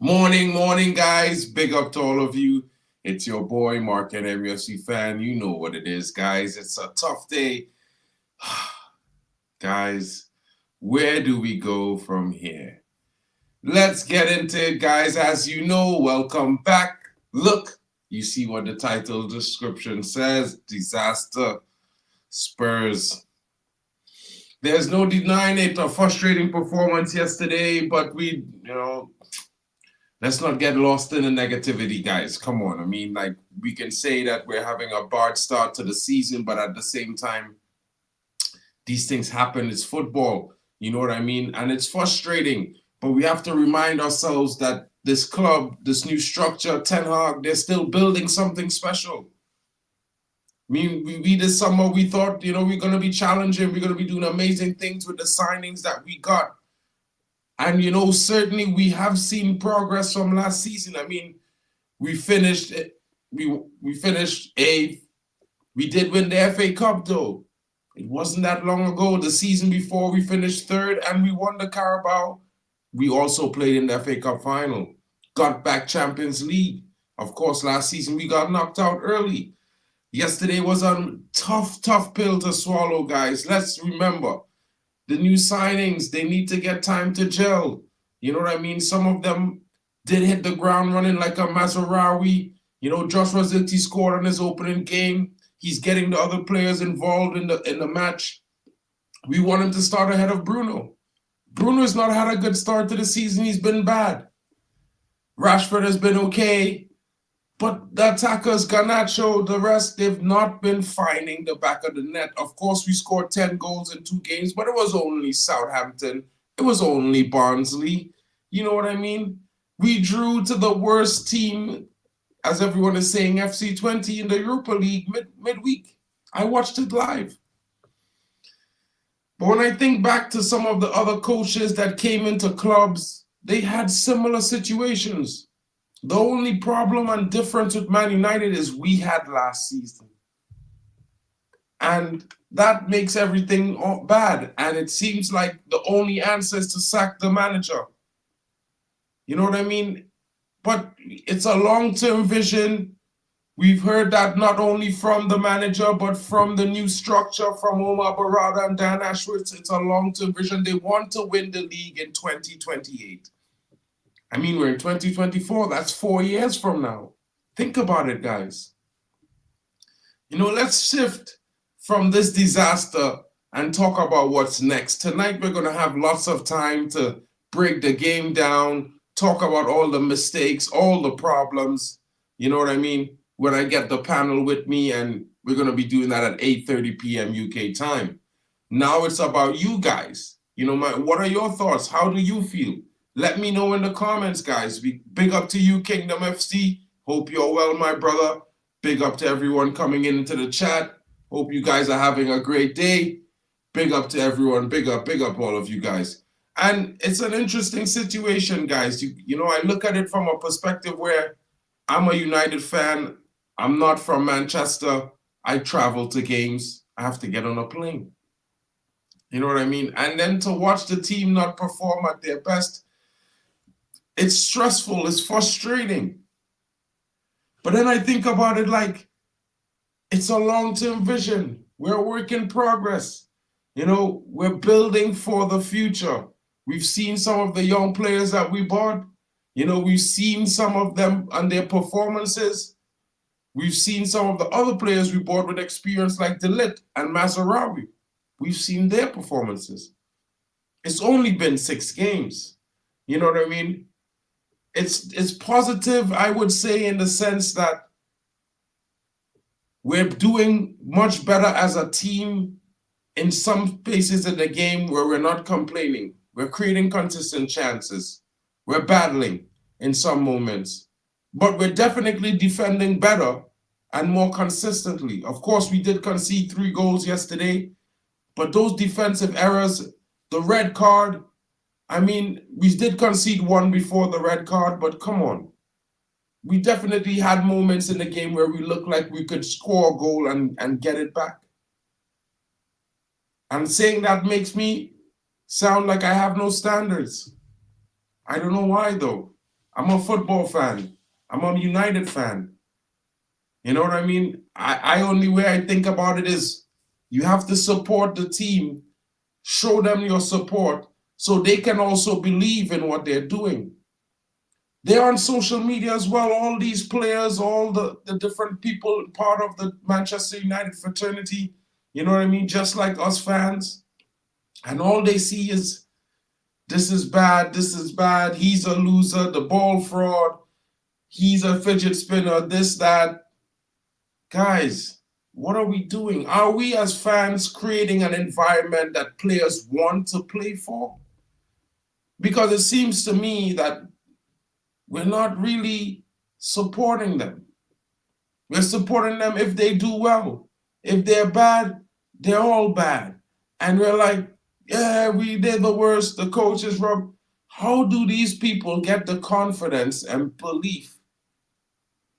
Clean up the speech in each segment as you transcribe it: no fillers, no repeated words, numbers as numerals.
Morning, guys. Big up to all of you. It's your boy, Mark and MUFC fan. You know what it is, guys. It's a tough day. Guys, where do we go from here? Let's get into it, guys. As you know, welcome back. Look, you see what the title description says: Disaster, Spurs. There's no denying it, a frustrating performance yesterday, but let's not get lost in the negativity, guys. Come on. I mean, like, we can say that we're having a bad start to the season, but at the same time, these things happen. It's football. You know what I mean? And it's frustrating. But we have to remind ourselves that this club, this new structure, Ten Hag, they're still building something special. I mean, we this summer, we thought, we're going to be challenging. We're going to be doing amazing things with the signings that we got. And, certainly we have seen progress from last season. I mean, we finished we finished eighth. We did win the FA Cup, though. It wasn't that long ago. The season before, we finished third and we won the Carabao. We also played in the FA Cup final. Got back Champions League. Of course, last season we got knocked out early. Yesterday was a tough pill to swallow, guys. Let's remember, the new signings, they need to get time to gel. You know what I mean? Some of them did hit the ground running, like a Mazraoui. Joshua Zirkzee scored on his opening game. He's getting the other players involved in the match. We want him to start ahead of Bruno. Bruno has not had a good start to the season. He's been bad. Rashford has been okay. But the attackers, Garnacho, the rest, they've not been finding the back of the net. Of course, we scored 10 goals in 2 games, but it was only Southampton. It was only Barnsley. You know what I mean? We drew to the worst team, as everyone is saying, FC20 in the Europa League midweek. I watched it live. But when I think back to some of the other coaches that came into clubs, they had similar situations. The only problem and difference with Man United is we had last season. And that makes everything bad. And it seems like the only answer is to sack the manager. You know what I mean? But it's a long-term vision. We've heard that not only from the manager, but from the new structure, from Omar Barada and Dan Ashworth. It's a long-term vision. They want to win the league in 2028. I mean, we're in 2024. That's 4 years from now. Think about it, guys. Let's shift from this disaster and talk about what's next. Tonight, we're going to have lots of time to break the game down, talk about all the mistakes, all the problems. You know what I mean? When I get the panel with me, and we're going to be doing that at 8:30 p.m. UK time. Now it's about you guys. What are your thoughts? How do you feel? Let me know in the comments, guys. Big up to you, Kingdom FC. Hope you're well, my brother. Big up to everyone coming into the chat. Hope you guys are having a great day. Big up to everyone. Big up all of you guys. And it's an interesting situation, guys. I look at it from a perspective where I'm a United fan. I'm not from Manchester. I travel to games. I have to get on a plane. You know what I mean? And then to watch the team not perform at their best, it's stressful, it's frustrating. But then I think about it like it's a long-term vision. We're a work in progress. We're building for the future. We've seen some of the young players that we bought. We've seen some of them and their performances. We've seen some of the other players we bought with experience like De Ligt and Mazraoui. We've seen their performances. It's only been 6 games. You know what I mean? It's positive, I would say, in the sense that we're doing much better as a team in some places in the game where we're not complaining. We're creating consistent chances. We're battling in some moments. But we're definitely defending better and more consistently. Of course, we did concede 3 goals yesterday, but those defensive errors, the red card, I mean, we did concede 1 before the red card, but come on. We definitely had moments in the game where we looked like we could score a goal and get it back. And saying that makes me sound like I have no standards. I don't know why, though. I'm a football fan. I'm a United fan. You know what I mean? I only way I think about it is you have to support the team, show them your support so they can also believe in what they're doing. They're on social media as well, all these players, all the different people part of the Manchester United fraternity, you know what I mean? Just like us fans. And all they see is this is bad, he's a loser, the ball fraud, he's a fidget spinner, this, that. Guys, what are we doing? Are we as fans creating an environment that players want to play for? Because it seems to me that we're not really supporting them. We're supporting them if they do well. If they're bad, they're all bad. And we're like, yeah, we did the worst, the coach is wrong. How do these people get the confidence and belief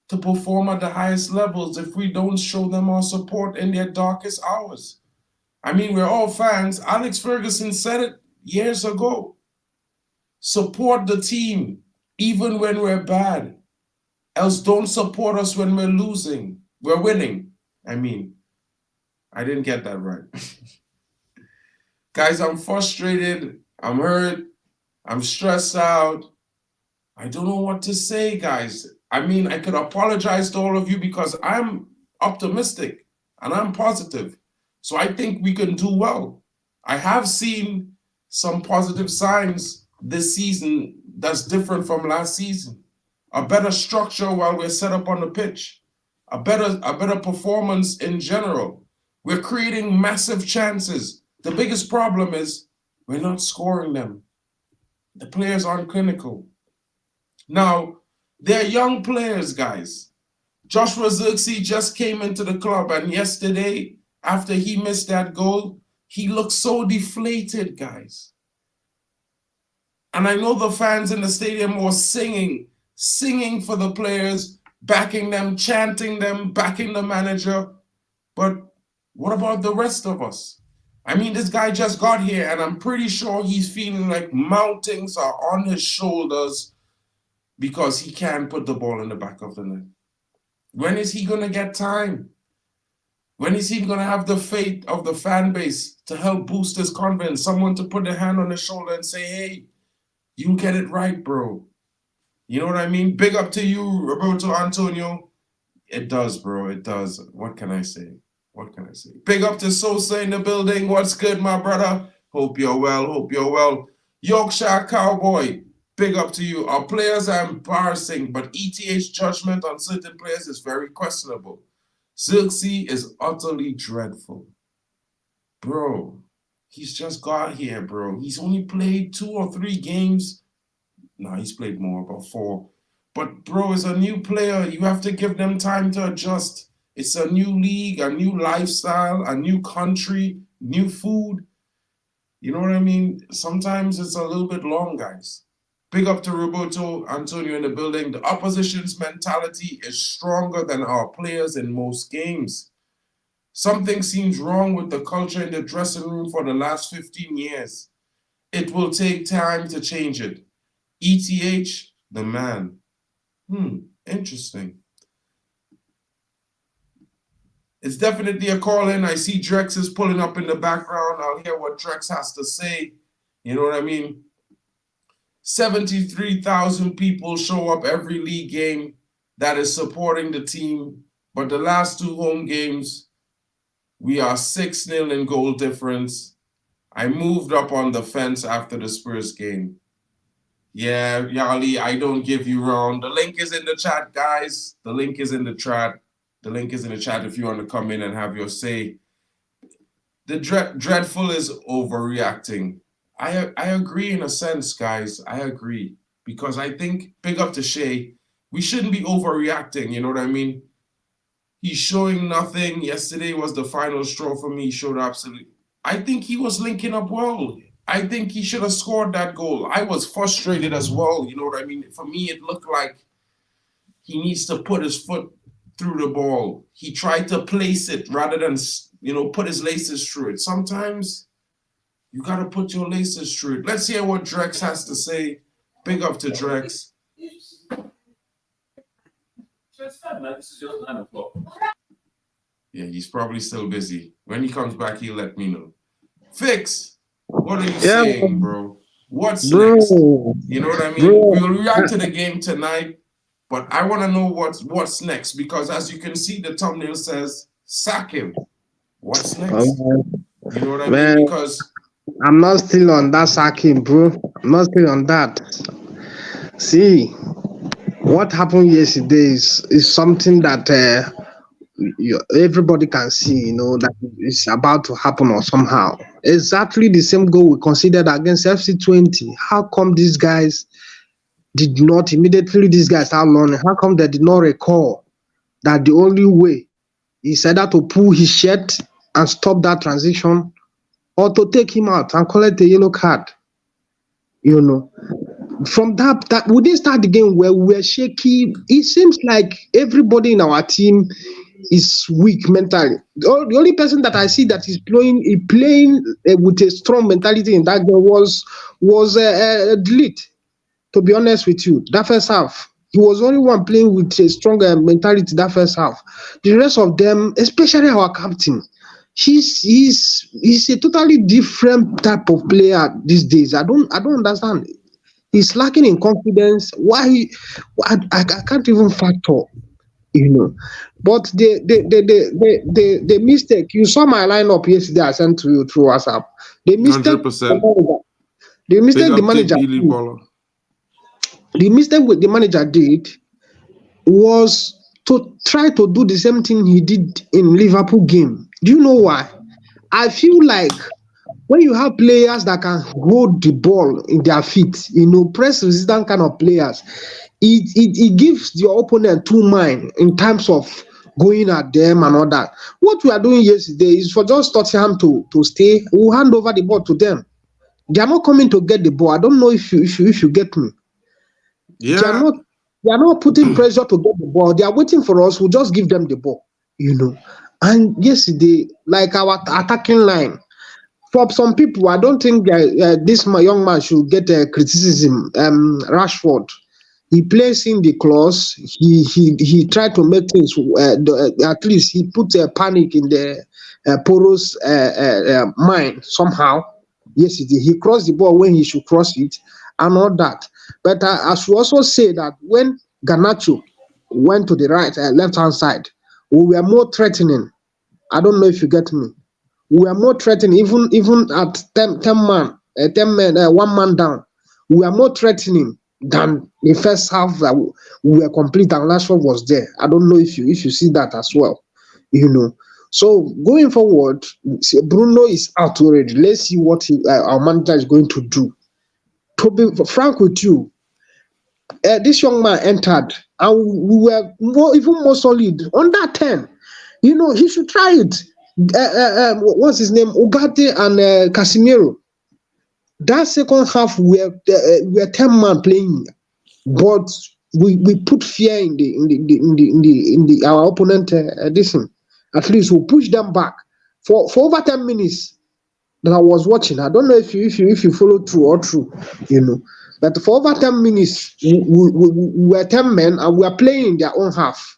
to perform at the highest levels if we don't show them our support in their darkest hours? I mean, we're all fans. Alex Ferguson said it years ago. Support the team even when we're bad. Else don't support us when we're losing. We're winning. I mean, I didn't get that right. Guys, I'm frustrated. I'm hurt. I'm stressed out. I don't know what to say, guys. I mean, I could apologize to all of you because I'm optimistic and I'm positive. So I think we can do well. I have seen some positive signs this season that's different from last season. A better structure while we're set up on the pitch. A better performance in general. We're creating massive chances. The biggest problem is we're not scoring them. The players aren't clinical. Now, they're young players, guys. Joshua Zirkzee just came into the club, and yesterday, after he missed that goal, he looked so deflated, guys. And I know the fans in the stadium were singing for the players, backing them, chanting them, backing the manager. But what about the rest of us? I mean, this guy just got here, and I'm pretty sure he's feeling like mountains are on his shoulders because he can't put the ball in the back of the net. When is he going to get time? When is he going to have the faith of the fan base to help boost his confidence? Someone to put a hand on his shoulder and say, hey, you get it right, bro. You know what I mean? Big up to you, Roberto Antonio. It does, bro. It does. What can I say? What can I say? Big up to Sosa in the building. What's good, my brother? Hope you're well. Hope you're well. Yorkshire Cowboy. Big up to you. Our players are embarrassing, but ETH's judgment on certain players is very questionable. Zirkzee is utterly dreadful. Bro, he's just got here, bro. He's only played 2 or 3 games. No, he's played more, about 4. But, bro, as a new player, you have to give them time to adjust. It's a new league, a new lifestyle, a new country, new food. You know what I mean? Sometimes it's a little bit long, guys. Big up to Roberto Antonio in the building. The opposition's mentality is stronger than our players in most games. Something seems wrong with the culture in the dressing room for the last 15 years. It will take time to change it. ETH, the man. Interesting. It's definitely a call-in. I see Drex is pulling up in the background. I'll hear what Drex has to say. You know what I mean? 73,000 people show up every league game that is supporting the team. But the last 2 home games, we are 6-0 in goal difference. I moved up on the fence after the Spurs game. Yeah, Yali, I don't give you wrong. The link is in the chat, guys. The link is in the chat. The link is in the chat if you want to come in and have your say. The dreadful is overreacting. I agree in a sense, guys. I agree. Because I think, big up to Shea, we shouldn't be overreacting, you know what I mean? He's showing nothing. Yesterday was the final straw for me. He showed absolutely. I think he was linking up well. I think he should have scored that goal. I was frustrated as well, you know what I mean? For me, it looked like he needs to put his foot through the ball. He tried to place it rather than, you know, put his laces through it. Sometimes you got to put your laces through it. Let's hear what Drex has to say. Big up to Drex. It's fine, man. This is just 9 o'clock. Yeah, he's probably still busy. When he comes back, he'll let me know. Fix, what are you saying, bro? What's next? You know what I mean? We'll react to the game tonight, but I want to know what's next, because as you can see, the thumbnail says sack him. What's next? You know what I mean? Because I'm not still on that sacking, bro. I'm not still on that. See, what happened yesterday is something that everybody can see, that it's about to happen or somehow. Exactly the same goal we considered against FC20. How come these guys did not immediately, these guys start learning? How come they did not recall that the only way is either to pull his shirt and stop that transition, or to take him out and collect a yellow card? From that we didn't start the game where we were shaky. It seems like everybody in our team is weak mentally. The only person that I see that is playing with a strong mentality in that game was Delete. To be honest with you, that first half, he was the only one playing with a stronger mentality that first half. The rest of them, especially our captain, he's a totally different type of player these days. I don't understand. He's lacking in confidence. Why? I can't even factor. But the mistake. You saw my lineup yesterday. I sent to you through WhatsApp. The mistake. 100%. The mistake the manager. The mistake the manager did was to try to do the same thing he did in Liverpool game. Do you know why? I feel like when you have players that can hold the ball in their feet, press resistant kind of players, it gives your opponent two mind in terms of going at them and all that. What we are doing yesterday is for just Tottenham to stay. We'll hand over the ball to them. They are not coming to get the ball. I don't know if you get me. Yeah. They are not putting pressure to get the ball. They are waiting for us. We'll just give them the ball. And yesterday, like our attacking line, for some people, I don't think this young man should get criticism. Rashford, he plays in the clause. He tried to make things. At least he put a panic in the Poro's mind somehow. Yesterday, he crossed the ball when he should cross it, and all that. But I should also say that when Garnacho went to the left hand side, we were more threatening. I don't know if you get me. We are more threatening, even at 10 men, 1 man down. We are more threatening than the first half that we were complete and Rashford was there. I don't know if you see that as well. So going forward, Bruno is out already. Let's see what our manager is going to do. To be frank with you, this young man entered and we were even more solid under 10. He should try it. What's his name? Ugarte and Casemiro. That second half we were 10 man playing, but we put fear in our opponent. At least we push them back for over 10 minutes. That I was watching. I don't know if you follow through or true, but for over 10 minutes we were 10 men and we are playing in their own half,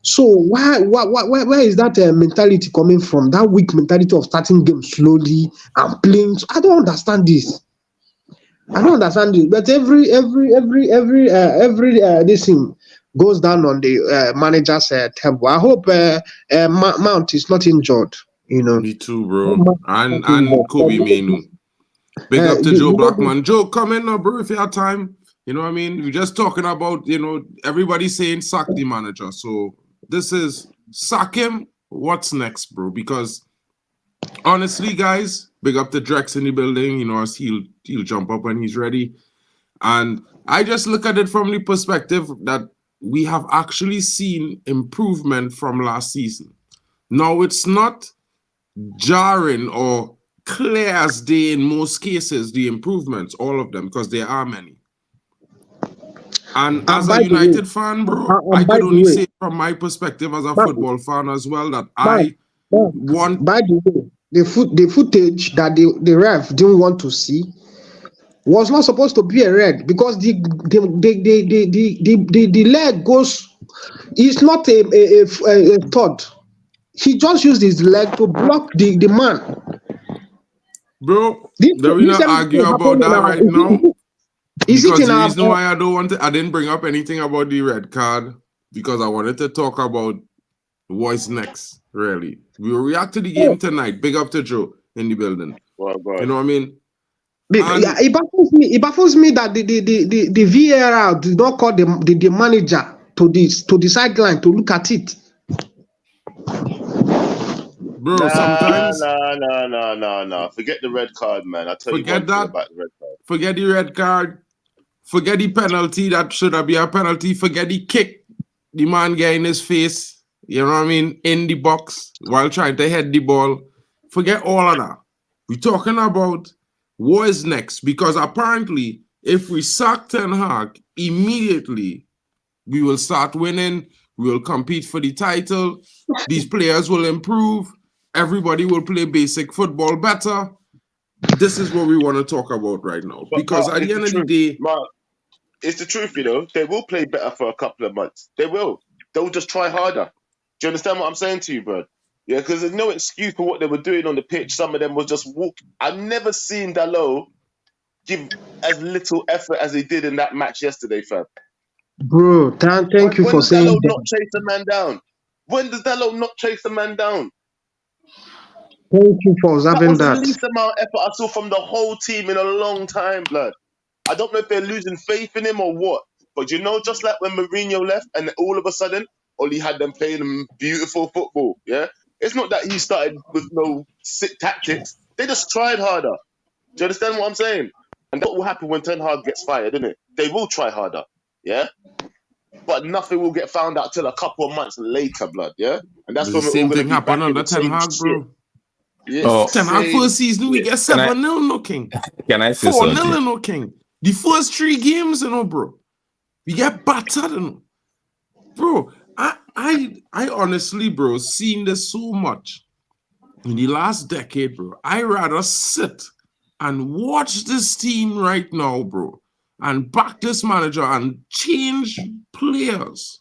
So where is that mentality coming from? That weak mentality of starting games slowly and playing. I don't understand this. But every this thing goes down on the manager's table. I hope Mount is not injured. Me too, bro. And Kobe Mainu. Big up to Joe Blackman. Joe, come in now, bro, if you have time. You know what I mean? We're just talking about, everybody saying sack the manager. So this is sack him. What's next, bro? Because honestly, guys, big up to Drex in the building. As he'll jump up when he's ready. And I just look at it from the perspective that we have actually seen improvement from last season. Now, it's not jarring or clear as day in most cases, the improvements, all of them, because there are many. And as a United fan, bro, I could only say from my perspective as a football fan as well that I want. By the way, the footage that the ref didn't want to see was not supposed to be a red because the leg goes. It's not a third. He just used his leg to block the man. Bro, This let me this not same argue thing about happened in that our. right now. Is it Because in the our? reason why I didn't bring up anything about the red card, because I wanted to talk about what's next, really. We will react to the game tonight. Big up to Joe in the building. Well, God. You know what I mean? Yeah, it baffles me. It baffles me that the VAR did not call the manager to the sideline to look at it. Bro, sometimes Nah. Forget the red card, man. I'll tell you one thing about the red card. Forget the red card. Forget the penalty. That should have been a penalty. Forget the kick. The man get in his face. You know what I mean? In the box while trying to head the ball. Forget all of that. We're talking about what is next. Because apparently, if we sack Ten Hag, immediately we will start winning. We will compete for the title. These players will improve. Everybody will play basic football better. This is what we want to talk about right now. But Because Mark, at the end of the day, Mark, it's the truth, you know. They will play better for a couple of months. They will. They'll just try harder. Do you understand what I'm saying to you, bro? Yeah, because there's no excuse for what they were doing on the pitch. Some of them was just walk. I've never seen Dalot give as little effort as he did in that match yesterday, fam. Bro, thank you When for does saying Dalot that. not chase a man down? When does Dalot not chase a man down? Thank you for That observing was the that. least amount of effort I saw from the whole team in a long time, blood. I don't know if they're losing faith in him or what. But you know, just like when Mourinho left and all of a sudden, Oli had them playing beautiful football, yeah? It's not that he started with no sick tactics. They just tried harder. Do you understand what I'm saying? And that will happen when Ten Hag gets fired, isn't it? They will try harder, yeah? But nothing will get found out till a couple of months later, blood, yeah? And that's the when we're all same going to thing be happened back in under the Ten same Hag, shit. bro. Yeah, Oh. Ten Hag first season, we get 7-0, no king. Can I say 4-0, something? no king. The first 3 games, you know, bro. We get battered, you know. Bro, I honestly, bro, seen this so much in the last decade, bro. I rather sit and watch this team right now, bro, and back this manager and change players.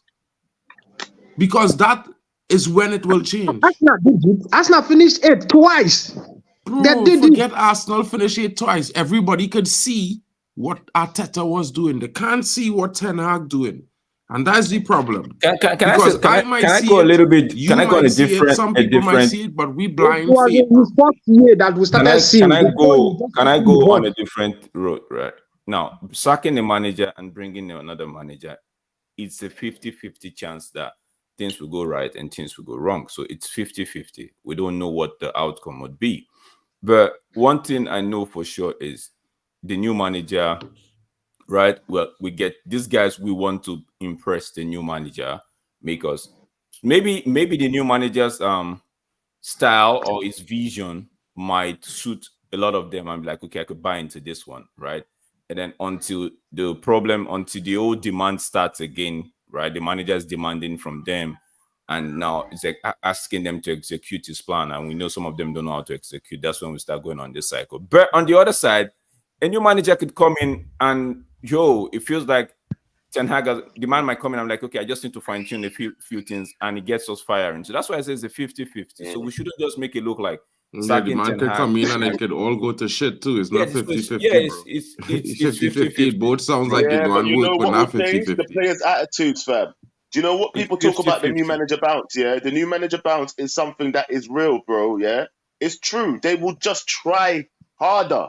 Because that is when it will change. Arsenal did it. Arsenal finished 8th twice. Bro, They did forget Arsenal finish it twice. Everybody could see what Arteta was doing. They can't see what Ten Hag doing. And that's the problem. Can Because I might can I see go a it, little bit? you Can I go on might a see it, some people might see it, but we It blind was faith. in his first year that we started seeing. Can I go on on a different road, right? Now, sacking a manager and bringing in another manager, it's a 50-50 chance that things will go right and things will go wrong. So it's 50-50. We don't know what the outcome would be. But one thing I know for sure is the new manager, right? Well, we get these guys, we want to impress the new manager, make us maybe the new manager's style or his vision might suit a lot of them. I'm like, okay, I could buy into this one, right? And then until the old demand starts again, right? The manager is demanding from them, and now it's like asking them to execute his plan, and we know some of them don't know how to execute. That's when we start going on this cycle. But on the other side, a new manager could come in and it feels like Ten Hag, the man might come in. I'm like, okay, I just need to fine tune a few things, and it gets us firing. So that's why I say it's a 50-50. So we shouldn't just make it look like Yeah, the man could come in and it could all go to shit too. It's not 50-50, yeah, bro. it's 50-50. It both sounds like it but don't you work, know but what not will change? 50-50. The players' attitudes, fam. Do you know what people talk about the new 50-50. manager bounce? Yeah, the new manager bounce is something that is real, bro. Yeah, it's true. They will just try harder.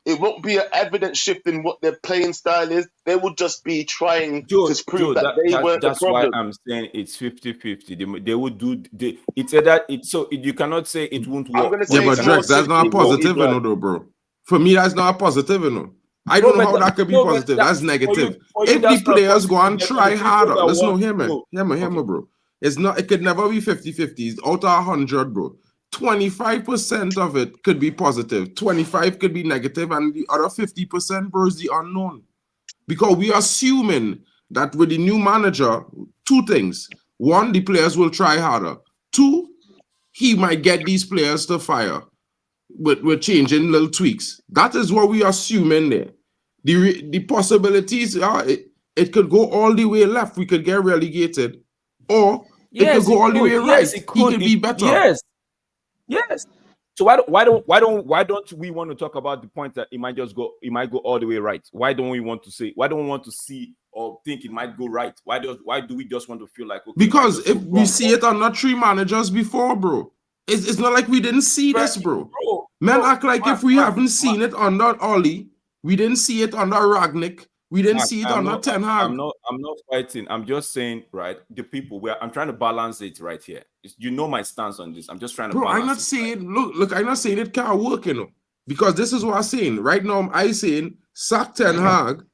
It won't be an evident shift in what their playing style is. They will just be trying to prove that they weren't the that's problem. why I'm saying it's 50-50. They would do it's either it's so you cannot say it won't I'm work. gonna Yeah, say but it's more Drex, that's not a 60-40, positive, blood. you know, though, bro. For me, that's not a positive, you know. I don't know how that could be positive. That's negative. If the players go and try harder, listen to him, man. Hear me, bro. It's not. It could never be 50-50. It's out of 100, bro. 25% of it could be positive. 25 could be negative, and the other 50%, bro, is the unknown. Because we are assuming that with the new manager, 2 things. 1, the players will try harder. 2, he might get these players to fire with changing little tweaks. That is what we are assuming there. the possibilities are it could go all the way left. We could get relegated, or it could go all the way right. Yes, it He could. could be better. Yes. So why don't we want to talk about the point that it might go all the way right? Why don't we want to see or think it might go right? Why do we just want to feel like, okay, because if we see it under 3 managers before, bro, it's not like we didn't see this, bro. Men act like if we haven't seen it under Oli, we didn't see it under Ragnick, we didn't see it under Ten Hag. I'm not fighting. I'm just saying, right? The people where I'm trying to balance it right here. You know my stance on this. I'm just trying to balance I'm not saying, look, I'm not saying it can't work, you know, because this is what I'm saying. Right now, I'm saying sack Ten Hag,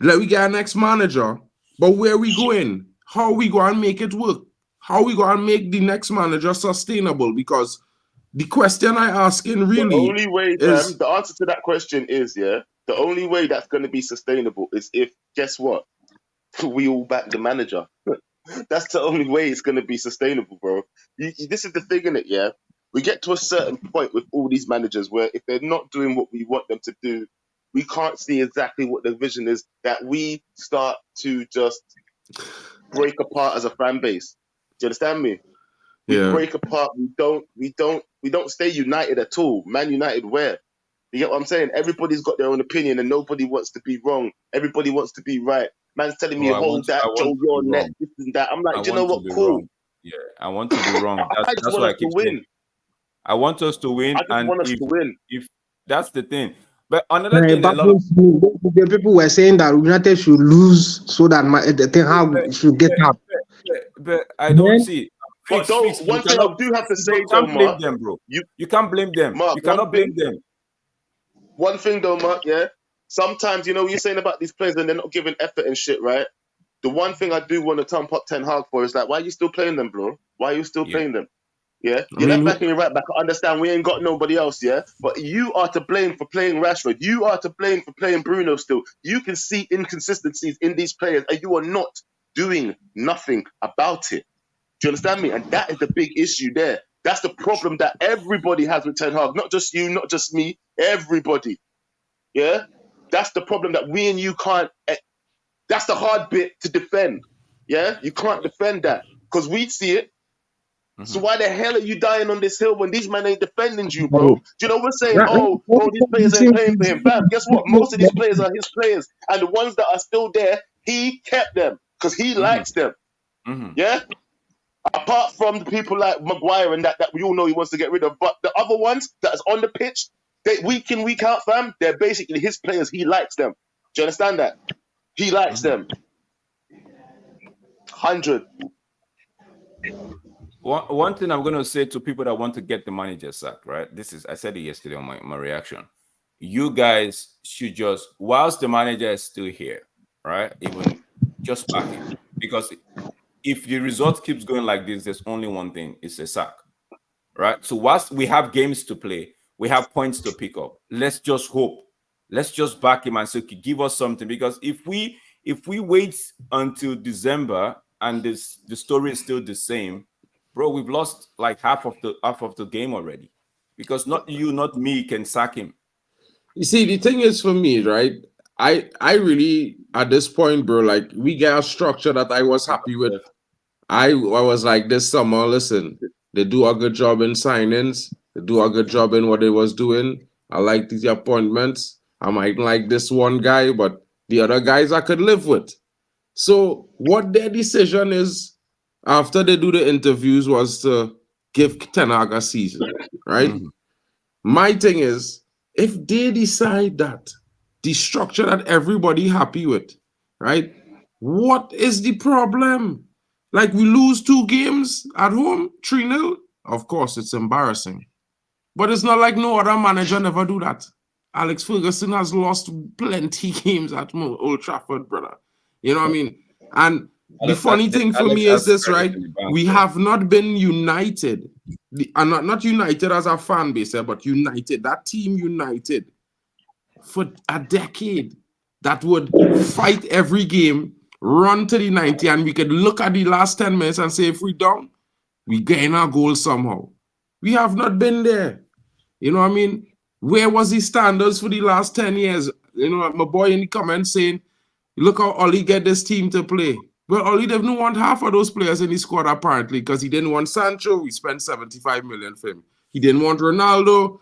let we get our next manager, but where we going? How we going to make it work? How we going to make the next manager sustainable? Because the question I asking really the only way, is... the answer to that question is, the only way that's going to be sustainable is if, guess what? We all back the manager. That's the only way it's going to be sustainable, bro. This is the thing, innit, yeah? We get to a certain point with all these managers where if they're not doing what we want them to do, we can't see exactly what the vision is, that we start to just break apart as a fan base. Do you understand me? We break apart. We don't stay united at all. Man United where? You get what I'm saying? Everybody's got their own opinion and nobody wants to be wrong. Everybody wants to be right. Man's telling me, hold that, Joe, your neck, this and that. I'm like, do you know what? Cool. Wrong. Yeah, I want to be wrong. That's why I keep saying. I want us to win. I just want us to win. If that's the thing. But another thing, the people were saying that United should lose so that Ten Hag should get up. But I don't see. One thing I do have to say, you can't blame them, bro. You can't blame them. Mark, you cannot blame them. One thing though, Mark, yeah. Sometimes, you know, you're saying about these players and they're not giving effort and shit, right? The one thing I do want to thump up Ten Hag for is like, why are you still playing them, bro? Why are you still playing them? Yeah, you're left back and you're right back. I understand we ain't got nobody else, yeah? But you are to blame for playing Rashford. You are to blame for playing Bruno still. You can see inconsistencies in these players and you are not doing nothing about it. Do you understand me? And that is the big issue there. That's the problem that everybody has with Ten Hag. Not just you, not just me, everybody. Yeah? That's the problem that we and you can't... That's the hard bit to defend. Yeah? You can't defend that. Because we see it. Mm-hmm. So why the hell are you dying on this hill when these men ain't defending you, bro? Do you know we're saying, these players ain't playing for him. Bam, guess what? Most of these players are his players. And the ones that are still there, he kept them. Because he likes them. Mm-hmm. Yeah? Apart from the people like Maguire and that we all know he wants to get rid of. But the other ones that is on the pitch, they week in, week out, fam, they're basically his players. He likes them. Do you understand that? He likes them. 100. One thing I'm going to say to people that want to get the manager sacked, right? I said it yesterday on my reaction. You guys should just, whilst the manager is still here, right? Even just back him. Because if the result keeps going like this, there's only one thing, it's a sack, right? So whilst we have games to play, we have points to pick up. Let's just hope. Let's just back him and say, okay, give us something. Because if we wait until December and the story is still the same, bro, we've lost like half of the game already. Because not you, not me can sack him. You see, the thing is for me, right? I really, at this point, bro, like we got a structure that I was happy with. I was like, this summer, listen, they do a good job in signings. They do a good job in what they was doing. I like these appointments. I might like this one guy, but the other guys I could live with. So what their decision is after they do the interviews was to give Ten Hag a season, right? Mm-hmm. My thing is, if they decide that the structure that everybody happy with, right? What is the problem? Like we lose 2 games at home, 3-0. Of course, it's embarrassing. But it's not like no other manager never do that. Alex Ferguson has lost plenty games at Old Trafford, brother. You know what I mean? And the funny thing for me is this, right? We have not been united. And not united as a fan base, but united. That team united for a decade. That would fight every game, run to the 90, and we could look at the last 10 minutes and say, if we don't, we gain our goal somehow. We have not been there. You know what I mean? Where was the standards for the last 10 years? my boy in the comments saying, look how Oli get this team to play. Well, Oli didn't want half of those players in his squad apparently because he didn't want Sancho. We spent 75 million for him. He didn't want Ronaldo.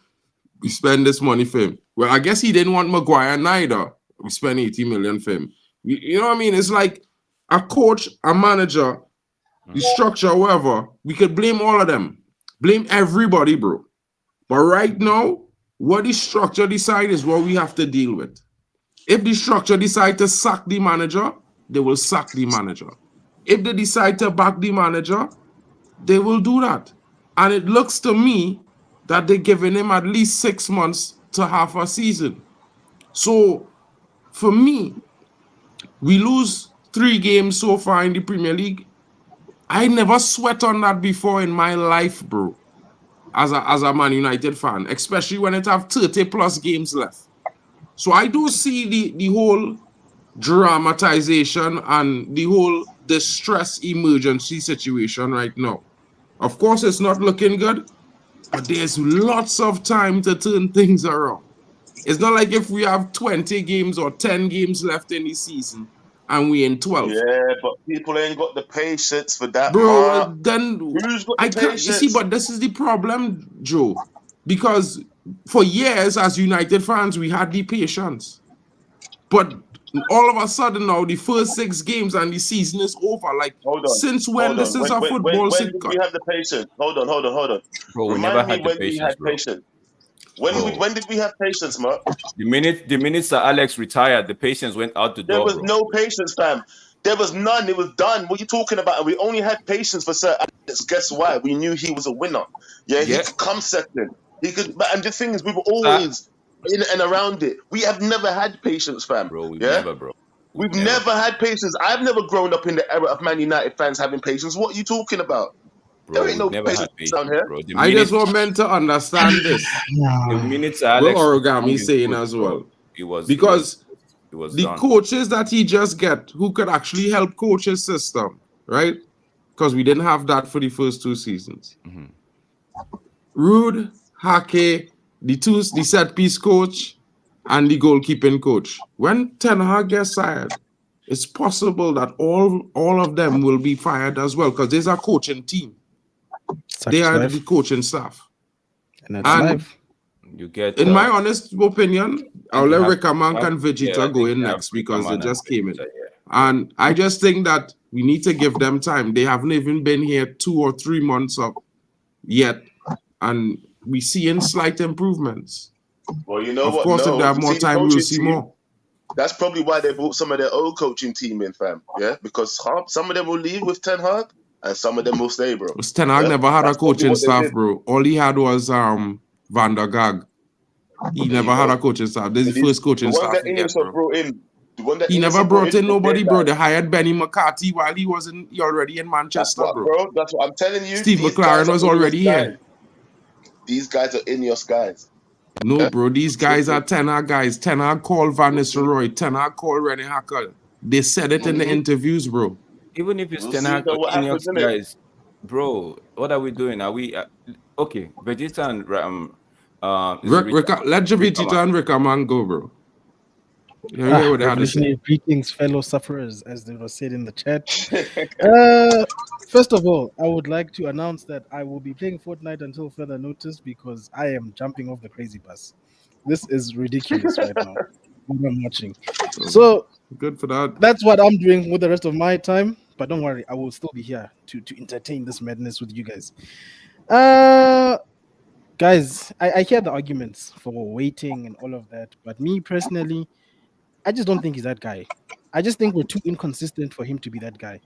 We spend this money for him. Well, I guess he didn't want Maguire neither. We spent 80 million for him. You know what I mean? It's like a coach, a manager, the structure, whatever. We could blame all of them. Blame everybody, bro. But right now, what the structure decide is what we have to deal with. If the structure decide to sack the manager, they will sack the manager. If they decide to back the manager, they will do that. And it looks to me that they're giving him at least 6 months to half a season. So, for me, we lose 3 games so far in the Premier League. I never sweat on that before in my life, bro, as a Man United fan, especially when it have 30-plus games left. So I do see the whole dramatization and the whole distress emergency situation right now. Of course, it's not looking good, but there's lots of time to turn things around. It's not like if we have 20 games or 10 games left in the season and we in 12. Yeah, but people ain't got the patience for that, Bro, Mark. then Who's got I the can't. You see, patience? but this is the problem, Joe, because for years as United fans we had the patience, but all of a sudden now the first 6 games and the season is over. Like, Hold on. since when Hold this on. is a football When did sitcom? we have the patience? Hold on. Bro, we Remind never me had the when we patience, had bro. patience. When did we have patience, Mark? The minute Sir Alex retired, the patience went out the There door, was bro. no patience, fam. There was none. It was done. What are you talking about? And we only had patience for Sir Alex. Guess why? We knew he was a winner. Yeah, he could come second. He could. And the thing is, we were always in and around it. We have never had patience, fam. Bro, we've Yeah, never, bro. we've never had patience. I've never grown up in the era of Man United fans having patience. What are you talking about? Bro, There ain't no we've never patience had patience, down here. bro. I just want men to understand this. The minute Sir What Alex Origami saying as bro, well, it was because the done. coaches that he just get who could actually help coach his system, right? Because we didn't have that for the first 2 seasons. Rude, Hake, the set piece coach, and the goalkeeping coach. When Ten Hag gets fired, it's possible that all of them will be fired as well because there's a coaching team. They are the coaching staff. And that's life. You get in my honest opinion, I'll let Rickaman and Vegeta go in next because they just came in. And I just think that we need to give them time. They haven't even been here 2 or 3 months up yet. And we see in slight improvements. Well, you know of what? course, if they have more time, we'll see more. That's probably why they brought some of their old coaching team in, fam. Yeah, because some of them will leave with Ten Hag, and some of them will stay, bro. Ten Hag never had a coaching staff, bro. All he had was Van der Gaag. He never had a coaching staff. This is the first coaching staff he get, bro. He never brought in nobody, bro. They hired Benny McCarthy while he already in Manchester, bro. That's what I'm telling you. Steve McLaren was already here. These guys are Ineos guys. No, bro. These guys are Ten Hag guys. Ten Hag called Van Nistelrooy. Ten Hag called René Hacker. They said it in the interviews, bro. Even if it's Ten Hag or Ineos guys, bro, what are we doing? Are we okay? Vegeta and let Vegeta and Rickaman go, bro. Revolutionary greetings, fellow sufferers, as they were said in the chat. First of all, I would like to announce that I will be playing Fortnite until further notice because I am jumping off the crazy bus. This is ridiculous right now. What I'm watching. So good for that. That's what I'm doing with the rest of my time. But don't worry, I will still be here to entertain this madness with you guys. Guys, I hear the arguments for waiting and all of that, but me personally, I just don't think he's that guy. I just think we're too inconsistent for him to be that guy.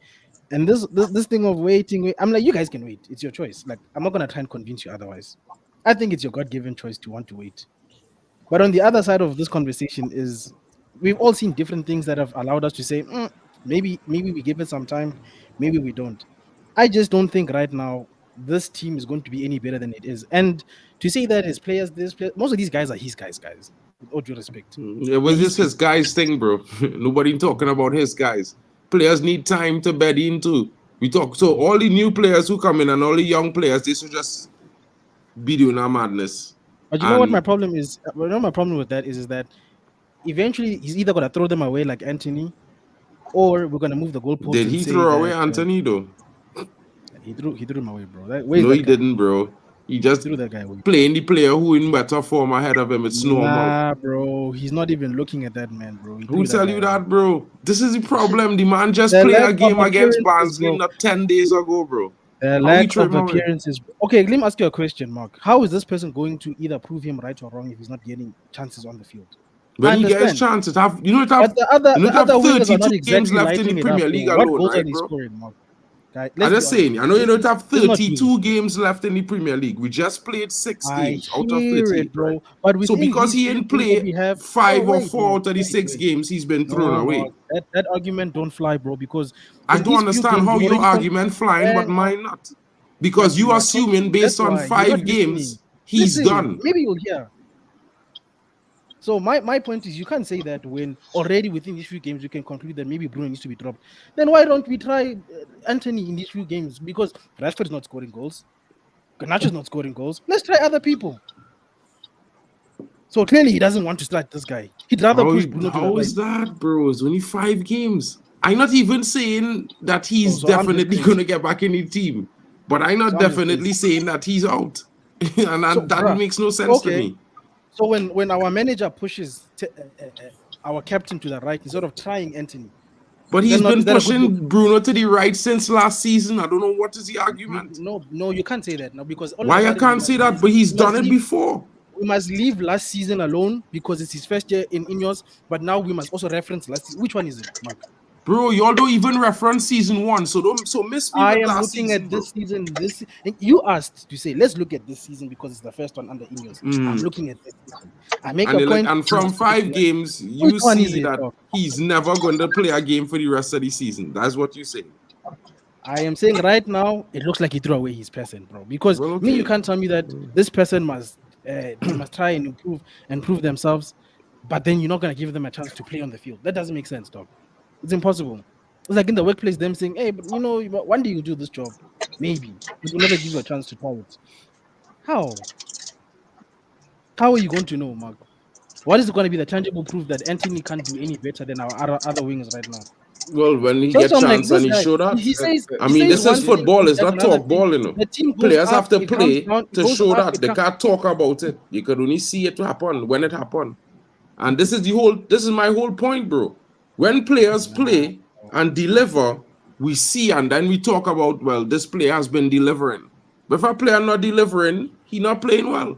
And this thing of waiting, I'm like, you guys can wait. It's your choice. Like, I'm not gonna try and convince you otherwise. I think it's your God-given choice to want to wait. But on the other side of this conversation is we've all seen different things that have allowed us to say, maybe we give it some time, maybe we don't. I just don't think right now this team is going to be any better than it is. And to say that his players, most of these guys are his guys. With all due respect. It was just his guys thing, bro. Nobody talking about his guys. Players need time to bed into. We talk so all the new players who come in and all the young players, they should just be doing our madness. But you know what my problem is? My problem with that is that eventually he's either gonna throw them away like Anthony, or we're gonna move the goalposts. Did and he say throw away that, Anthony though? He threw him away, bro. Where's No, that he guy? didn't, bro. He just Threw that guy away. playing the player who in better form ahead of him. It's normal. Nah, bro. He's not even looking at that man, bro. Who tell you guy away. that, bro? This is the problem. The man just The played lack a of game against appearances, Barnsley bro. not 10 days ago, bro. The How we lack trade of him away? appearances. Okay, let me ask you a question, Mark. How is this person going to either prove him right or wrong if he's not getting chances on the field? When I he gets understand. chances, but the other wingers are not 32 games exactly left in the lighting it Premier up, League bro. What alone, goals are right, they bro? scoring, Mark? Guy, I'm just saying, I know you don't have Let's not do 32 games left in the Premier League. We just played 6 I games out of hear 38, it, bro. right? But So within because these he few didn't games that play we have, 5 or wait, 4 no, out of the 6 games, he's been thrown No, away. Mark, that argument don't fly, bro. Because I in don't these few understand games, how you've your already argument flying, but Man, mine not. Because but you you are assuming talking. based That's on why you're 5 not games, listening. he's Listen, done. maybe you'll hear. So my point is, you can't say that when already within these few games you can conclude that maybe Bruno needs to be dropped. Then why don't we try Anthony in these few games? Because Rashford is not scoring goals, Garnacho's not scoring goals. Let's try other people. So clearly he doesn't want to start this guy. He'd rather push Bruno to the How right. is that, bro? It's only 5 games. I'm not even saying that he's So I'm just definitely saying- going to get back in the team, but I'm not So I'm just definitely saying that he's out. And that bruh, makes no sense to okay. me. So when our manager pushes our captain to the right instead of trying Anthony, But he's been is that a good pushing Bruno to the right since last season. I don't know what is the argument. No, you can't say that now because all of Why a I sudden can't say that? But he's done it before. We must leave last season alone because it's his first year in Ineos, but now we must also reference last season. Which one is it, Mark? Bro, y'all don't even reference season 1, so miss me I with am last looking season, at bro. this season. You asked to say let's look at this season because it's the first one under Ineos. I'm looking at this season. I make a point. And from 5 games, you Which one is see it, that dog? he's never going to play a game for the rest of the season. That's what you say. I am saying right now, it looks like he threw away his person, bro. Because Well, okay. you can't tell me that this person must they must try and improve themselves, but then you're not gonna give them a chance to play on the field. That doesn't make sense, dog. It's impossible. It's like in the workplace, them saying, "Hey, but one day you do this job, maybe, but we'll never give you a chance to try it." How? How are you going to know, Mark? What is going to be the tangible proof that Anthony can't do any better than our other wingers right now? Well, when he So gets I'm like, chance this and he guy, showed up. he says, I he mean, says this is one thing, football. he It's does not another talk ball, you know. thing. The team goes Players have up, to it comes play down, it to goes show up, that. it They comes- can't talk about it. You could only see it to happen when it happened. And this is my whole point, bro. When players play and deliver, we see and then we talk about, well, this player has been delivering. But if a player not delivering, he not playing well.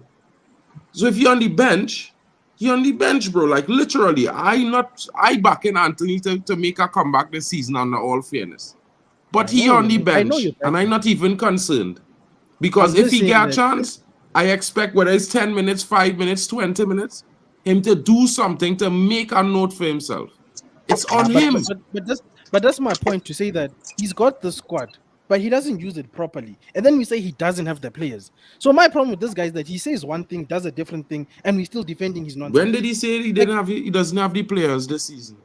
So if you're on the bench, you're on the bench, bro. Like literally, I back in Anthony to make a comeback this season under all fairness. But he on the bench, and I'm not even concerned. Because if he get a chance, I expect whether it's 10 minutes, 5 minutes, 20 minutes, him to do something to make a note for himself. It's on him. But that's my point to say that he's got the squad, but he doesn't use it properly. And then we say he doesn't have the players. So my problem with this guy is that he says one thing, does a different thing, and we're still defending his nonsense. When did he say he doesn't have the players this season?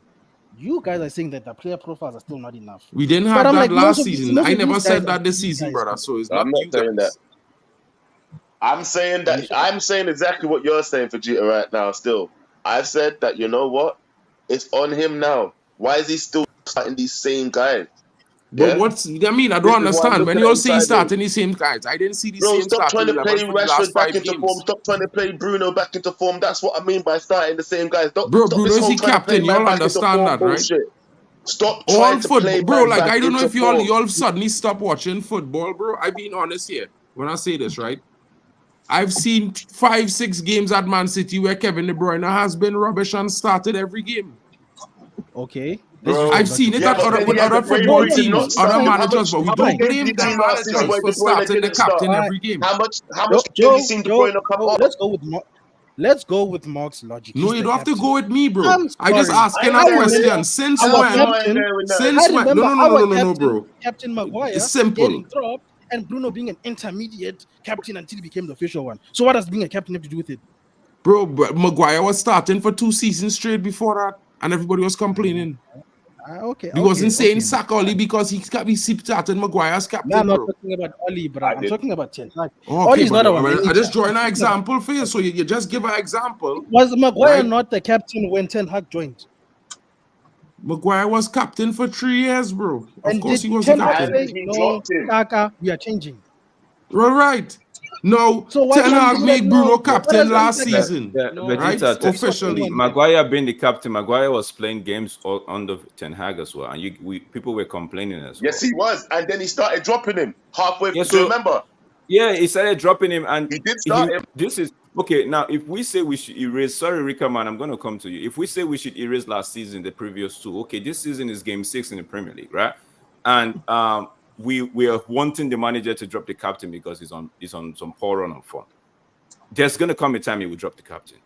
You guys are saying that the player profiles are still not enough. We didn't have that last season. I never said that this season, brother. So it's not you saying guys. that. I'm saying exactly what you're saying for Vegeta right now. Still, I've said that. You know what? It's on him now. Why is he still starting these same guys? But I don't understand. When you all say he's starting the same guys, I didn't see the same stop trying starting to play 11 for the last Rashford back 5 into games. form. Stop trying to play Bruno back into form. That's what I mean by starting the same guys. Stop Bruno this is whole the trying to play captain. man Y'all back into understand form that, right? bullshit. Stop trying to play bro. man Like back I don't know into if y'all suddenly stop watching football, bro. I'm being honest here when I say this, right? I've seen 5-6 games at Man City where Kevin De Bruyne has been rubbish and started every game. Okay. Bro, I've seen it with other football teams, other managers, but we don't blame them managers for starting the captain every game. How much have you seen De Bruyne come off? Let's go with Mark's logic. No, you don't have to go with me, bro. I just asking a question. Since when? No, bro. Captain Maguire it's simple. Getting dropped and Bruno being an intermediate captain until he became the official one. So what does being a captain have to do with it? Bro, Maguire was starting for 2 seasons straight before that, and everybody was complaining. Okay. You wasn't saying okay. sack Oli because he started Maguire's captain, No, I'm not bro. talking about Oli, bro. I I'm did. talking about Ten Hag. Okay, Oli's but not our I manager. just drawing an I'm talking example for you, so you just give an example. Was Maguire Right. not the captain when Ten Hag joined? Maguire was captain for 3 years, bro. Of And course did he was the Ten Hag captain. And say, he no, dropped him. Kaka, we are changing? All right. No, So why Ten can't Hag he make say, Bruno no, captain last But season, right? Vegeta, Officially. Maguire being the captain, Maguire was playing games under Ten Hag as well, and people were complaining as well. Yes, he was. And then he started dropping him halfway. Yeah, Do you remember? Yeah, he started dropping him, and He did start him. This is okay. Now, if we say we should erase, sorry, Rika man, I'm going to come to you. If we say we should erase last season, the previous two, okay, this season is game 6 in the Premier League, right? And we are wanting the manager to drop the captain because he's on some poor run on form. There's going to come a time he will drop the captain.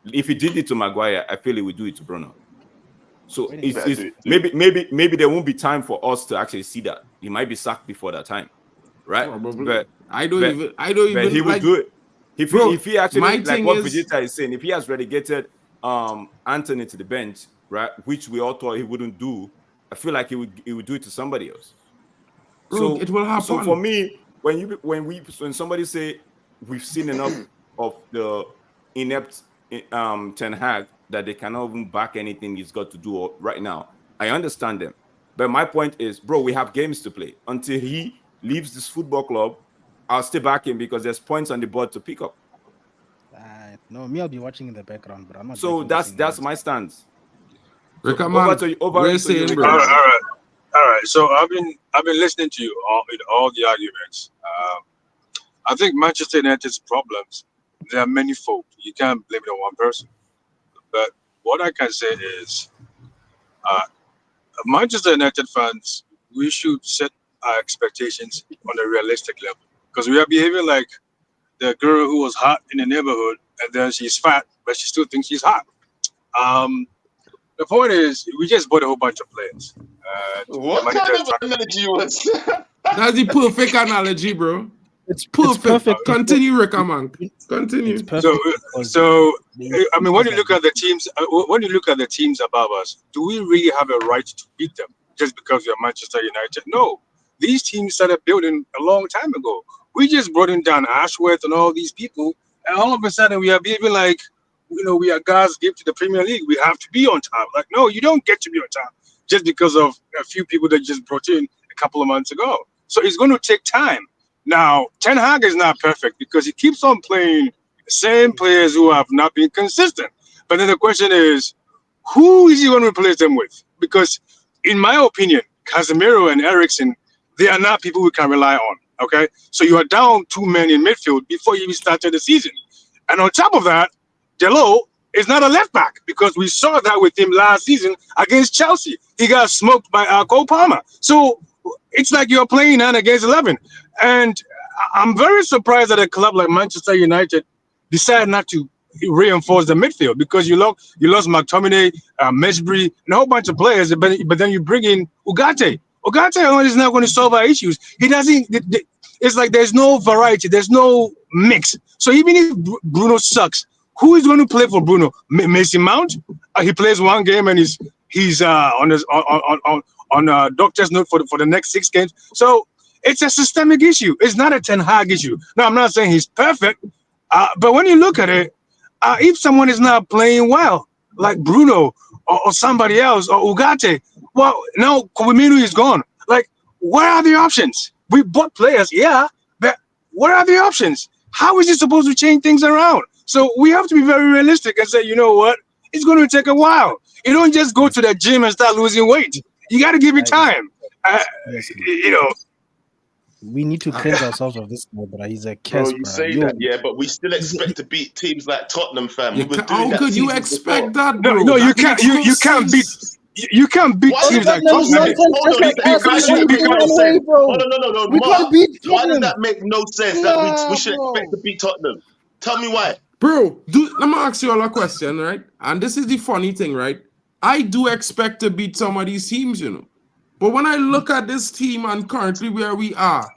If he did it to Maguire, I feel he would do it to Bruno. So maybe there won't be time for us to actually see that. He might be sacked before that time. Right, Probably. but I don't even. But he would like, do it if he actually, my like thing what is- Vegeta is saying. If he has relegated Anthony to the bench, right, which we all thought he wouldn't do, I feel like he would do it to somebody else. Bro, So it will happen. So for me, when somebody say we've seen enough of the inept Ten Hag that they cannot even back anything he's got to do right now, I understand them. But my point is, bro, we have games to play. Until he leaves this football club, I'll stay back in because there's points on the board to pick up. No, me, I'll be watching in the background, but I'm not. So that's my stance. Rick, So man, over we're to saying, you, bro. All right. So I've been listening to you in all the arguments. I think Manchester United's problems, there are many folk. You can't blame it on one person. But what I can say is, Manchester United fans, we should set our expectations on a realistic level, because we are behaving like the girl who was hot in the neighborhood and then she's fat, but she still thinks she's hot. The point is, we just bought a whole bunch of players. What kind of analogy was that? That's the perfect analogy, bro. It's Perfect. Continue, Rick, man. Continue. It's perfect. So I mean, when you look at the teams above us, do we really have a right to beat them just because we are Manchester United? No, these teams started building a long time ago. We just brought in down Ashworth and all these people, and all of a sudden we are behaving like, we are God's gift to the Premier League. We have to be on top. Like, no, you don't get to be on top just because of a few people that just brought in a couple of months ago. So it's going to take time. Now, Ten Hag is not perfect because he keeps on playing the same players who have not been consistent. But then the question is, who is he going to replace them with? Because, in my opinion, Casemiro and Eriksen, they are not people we can rely on. Okay, so you are down 2 men in midfield before you even started the season, and on top of that, Delo is not a left back because we saw that with him last season against Chelsea. He got smoked by Cole Palmer. So it's like you're playing 9 against 11. And I'm very surprised that a club like Manchester United decided not to reinforce the midfield, because you lost McTominay, Mesbury, and a whole bunch of players, but then you bring in Ugarte. Ugarte is not going to solve our issues. He doesn't. It's like there's no variety, there's no mix. So even if Bruno sucks, who is going to play for Bruno? Mason Mount? He plays one game and he's on doctor's note for the next 6 games. So it's a systemic issue. It's not a Ten Hag issue. Now, I'm not saying he's perfect, but when you look at it, if someone is not playing well, like Bruno or somebody else or Ugarte, well, now Kouaminu is gone. Like, what are the options? We bought players, yeah, but what are the options? How is he supposed to change things around? So we have to be very realistic and say, you know what? It's going to take a while. You don't just go to the gym and start losing weight. You got to give it time. We need to cleanse ourselves of this guy, but he's a Bro, curse, you say that, yeah, but we still expect to beat teams like Tottenham, fam. How could you expect that, bro? No, you can't. You can't beat. You can't beat teams like Tottenham. No. We can't beat Why does Tottenham. that make no sense that we should expect to beat Tottenham? Tell me why. Bro, let me ask you all a question, right? And this is the funny thing, right? I do expect to beat some of these teams, But when I look at this team and currently where we are,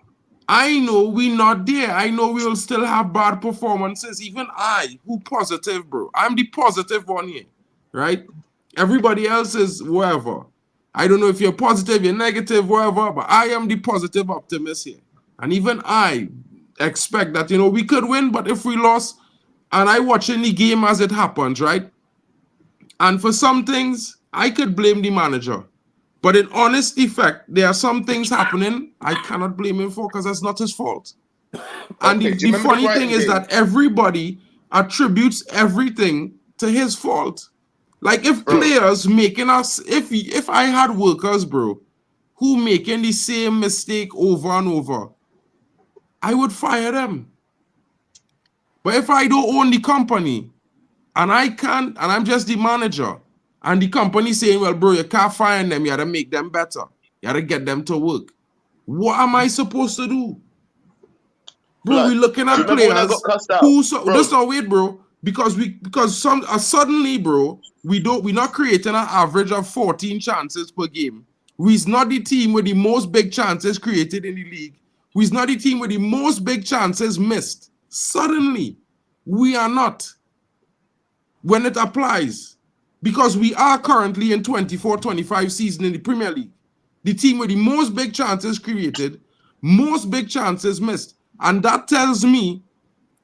I know we're not there. I know we will still have bad performances. Even I, who positive, bro. I'm the positive one here, right? Everybody else is wherever. I don't know if you're positive, you're negative, whatever, but I am the positive optimist here. And even I expect that, we could win, but if we lost, and I watching the game as it happens, right? And for some things, I could blame the manager. But in honest effect, there are some things happening I cannot blame him for because that's not his fault. And Okay, do you the remember the funny thing Brighton is game? that everybody attributes everything to his fault. Like if Bro. players making us, if I had workers, bro, who making the same mistake over and over, I would fire them. But if I don't own the company and I can't, and I'm just the manager, and the company saying, well, bro, you can't fire them, you gotta make them better. You gotta get them to work. What am I supposed to do? Bro, Blood. we're looking Do you at remember when I players got cussed out? who Bro. just not wait, bro. Because suddenly, bro, we're not creating an average of 14 chances per game. We're not the team with the most big chances created in the league. We're not the team with the most big chances missed. Suddenly, we are not. When it applies, because we are currently in 24-25 season in the Premier League. The team with the most big chances created, most big chances missed. And that tells me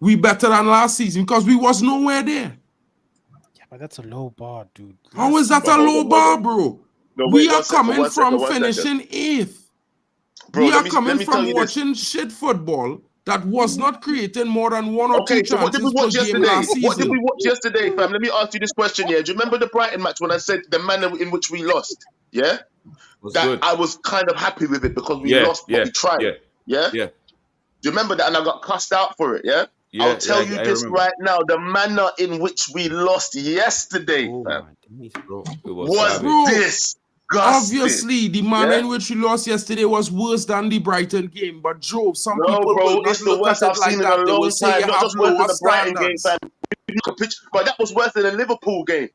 we better than last season because we was nowhere there. Yeah, but that's a low bar, dude. How is that a low bar, bro? No, We wait, are coming from one second. finishing 8th. Bro, We are let coming me tell from you this. watching shit football that was not creating more than 1 or 2 Okay, so what did we chances per watch game yesterday? last What did season. we watch yesterday, fam? Let me ask you this question, yeah. Do you remember the Brighton match when I said the manner in which we lost? Yeah? Was That good. I was kind of happy with it because we Yeah, lost, but we tried. yeah. Yeah? Yeah. Do you remember that? And I got cussed out for it, yeah? Yeah, I'll tell yeah, you I this remember. right now. The manner in which we lost yesterday, Oh fam, my days, bro. It was was garbage. Bro, disgusting. obviously, the manner Yeah? in which we lost yesterday was worse than the Brighton game. But Joe, some No, people bro, will not it's the look worst at it I've like seen in that. a They will long say time. you Not have just worse lower than the Brighton game, standards. fam. But that was worse than the Liverpool game.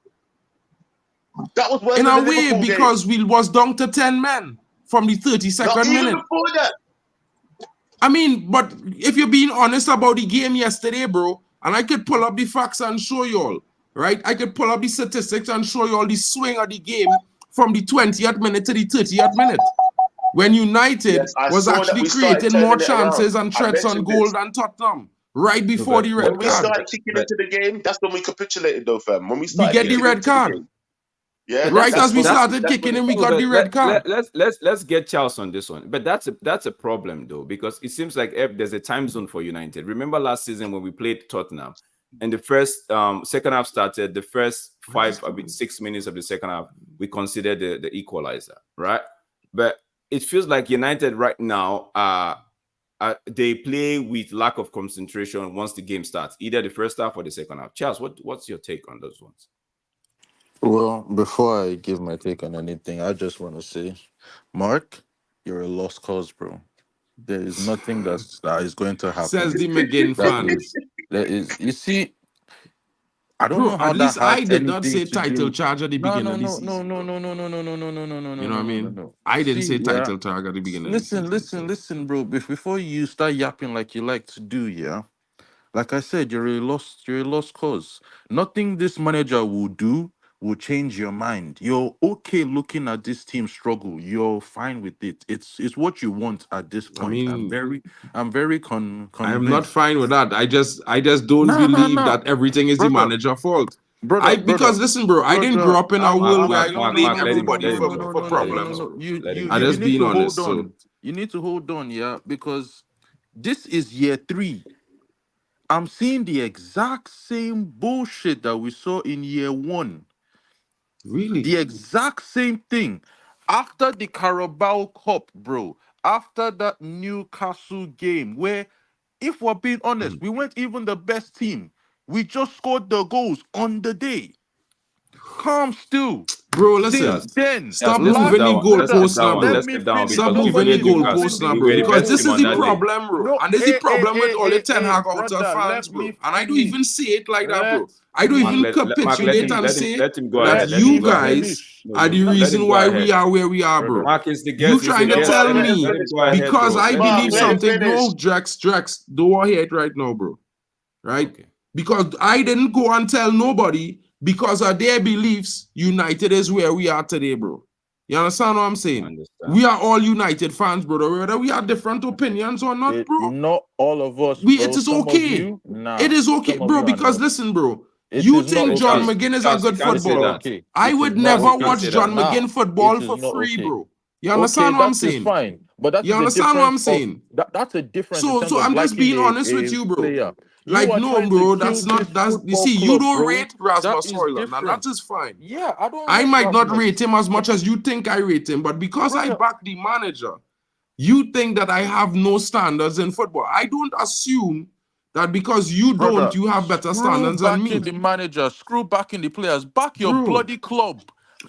That was worse In than a the way, Liverpool game. because we was down to 10 men from the 32nd Not even minute. before that. I mean, but if you're being honest about the game yesterday, bro, and I could pull up the facts and show you all, right? I could pull up the statistics and show you all the swing of the game from the 20th minute to the 30th minute. When United Yes, I was saw that actually we started creating more turning it around. chances and I threats on mentioned goal this. than Tottenham, right before the red When we card. started kicking into the game, that's when we capitulated, though, fam. When we We started get the kicking red into the card. game. Yeah, Right that's- as we that's- started kicking in, we No, got but the red card. Let's get Charles on this one. But that's a problem though, because it seems like there's a time zone for United. Remember last season when we played Tottenham, and the first second half started, the first 6 minutes of the second half, we considered the equalizer, right? But it feels like United right now they play with lack of concentration once the game starts, either the first half or the second half. Charles, what's your take on those ones? Well, before I give my take on anything, I just want to say, Mark, you're a lost cause, bro. There is nothing that is going to happen. Says the McGinn fans. You see, I don't Bro, know how at that least I has did not anything say to title do. charge at the No, beginning no, of the no, no, season. no, no, no, no, no, no, no, no, no, no, You know what I mean? no. I didn't say Yeah. title charge at the beginning of the season. Listen, bro. Before you start yapping like you like to do, yeah. Like I said, you're a lost cause. Nothing this manager will do will change your mind. You're okay looking at this team struggle. You're fine with it. It's what you want at this point. mean, I'm very convinced. I'm not fine with that. I just don't believe that everything is the Brother, manager's fault. Brother, Because listen, bro, I didn't grow up in a world where I blame everybody for problems. I just being honest. So You need to hold on, yeah, because this is year 3. I'm seeing the exact same bullshit that we saw in year 1. really, The exact same thing. After the Carabao Cup, bro, after that Newcastle game, where, if we're being honest, we weren't even the best team. We just scored the goals on the day. Calm still. bro, listen. Since then, Stop Let's moving the goalposts now, bro. Let's get down Stop because moving the we played goalposts Newcastle. now, We bro. were the Because best this team is on the that day. problem, bro. And this is the problem with all the Ten Hag out brother, fans, bro. let me And I don't finish. even see it like that, bro. Let I don't me even capitulate and say let him go that ahead. Let you him go ahead. guys are the reason why we are where we are, bro. Mark is the guest. You he's trying the to guest. tell Let him me go ahead, because bro. I Let believe him something. finish. No, Drex, don't hear it right now, bro. Right? Okay. Because I didn't go and tell nobody because of their beliefs, United is where we are today, bro. You understand what I'm saying? Understand. We are all United fans, brother. Whether we have different opinions or not, bro. Not all of us, It bro. is Some of okay. you, nah. It is okay, Some of bro. you are Because not. listen, bro. It You is not think John okay. McGinn is a Charles, good you can't say footballer? that. Okay. I It would is not never okay. watch John Nah, McGinn football it is for not free, okay. bro. You understand Okay, what I'm that is saying? fine. But that You is the understand what I'm difference saying? that's a difference in So terms of I'm just liking being honest with a you, bro. player. You Like, are no, trying bro, to kill that's not, this that's, you football see, you club, don't bro. rate That Rasmus is Højlund, and different. that is fine. Yeah, I don't I rate might not Rasmus. rate him as much as you think I rate him, but because I Brother. back the manager, you think that I have no standards in football. I don't assume that because you Brother, don't, you have better screw standards than backing me. the manager, screw backing the players, back your Bro, bloody club.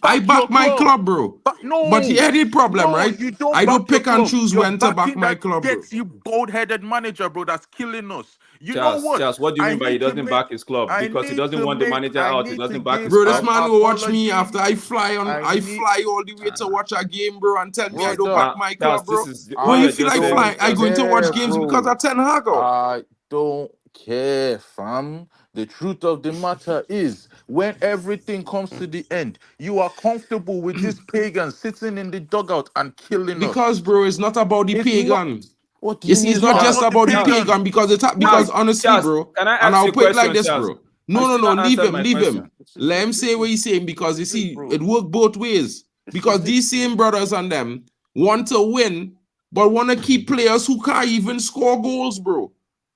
I Back your back my club, bro. No, But here the problem, no, right? you don't I back don't your pick and club. choose You're when to back backing my that club, bro. gets you gold-headed manager, bro. That's killing us. You know what? Charles, what do you mean by he doesn't back his club? Because he doesn't want the manager out. He doesn't back his Bro, club. this man will watch me after I fly I fly all the way to watch a game, bro, and tell me I don't Brother, back my Charles, club, bro. this is When what you you're feel just like saying flying, is I just going to watch games bro. because of Ten Hag. I don't care, fam. The truth of the matter is, when everything comes to the end, you are comfortable with this pagan sitting in the dugout and killing Because, us. bro, it's not about the It's not. pagan. What do You you see, mean it's not just the about the pagan? pagan because Charles, honestly, Charles, bro, can I and ask I'll you a put it like question, this, Charles? bro. You still not Leave answered him, my leave him. question. Let him say what he's saying because you see, bro. it worked both ways. Because these same brothers and them want to win, but want to keep players who can't even score goals, bro.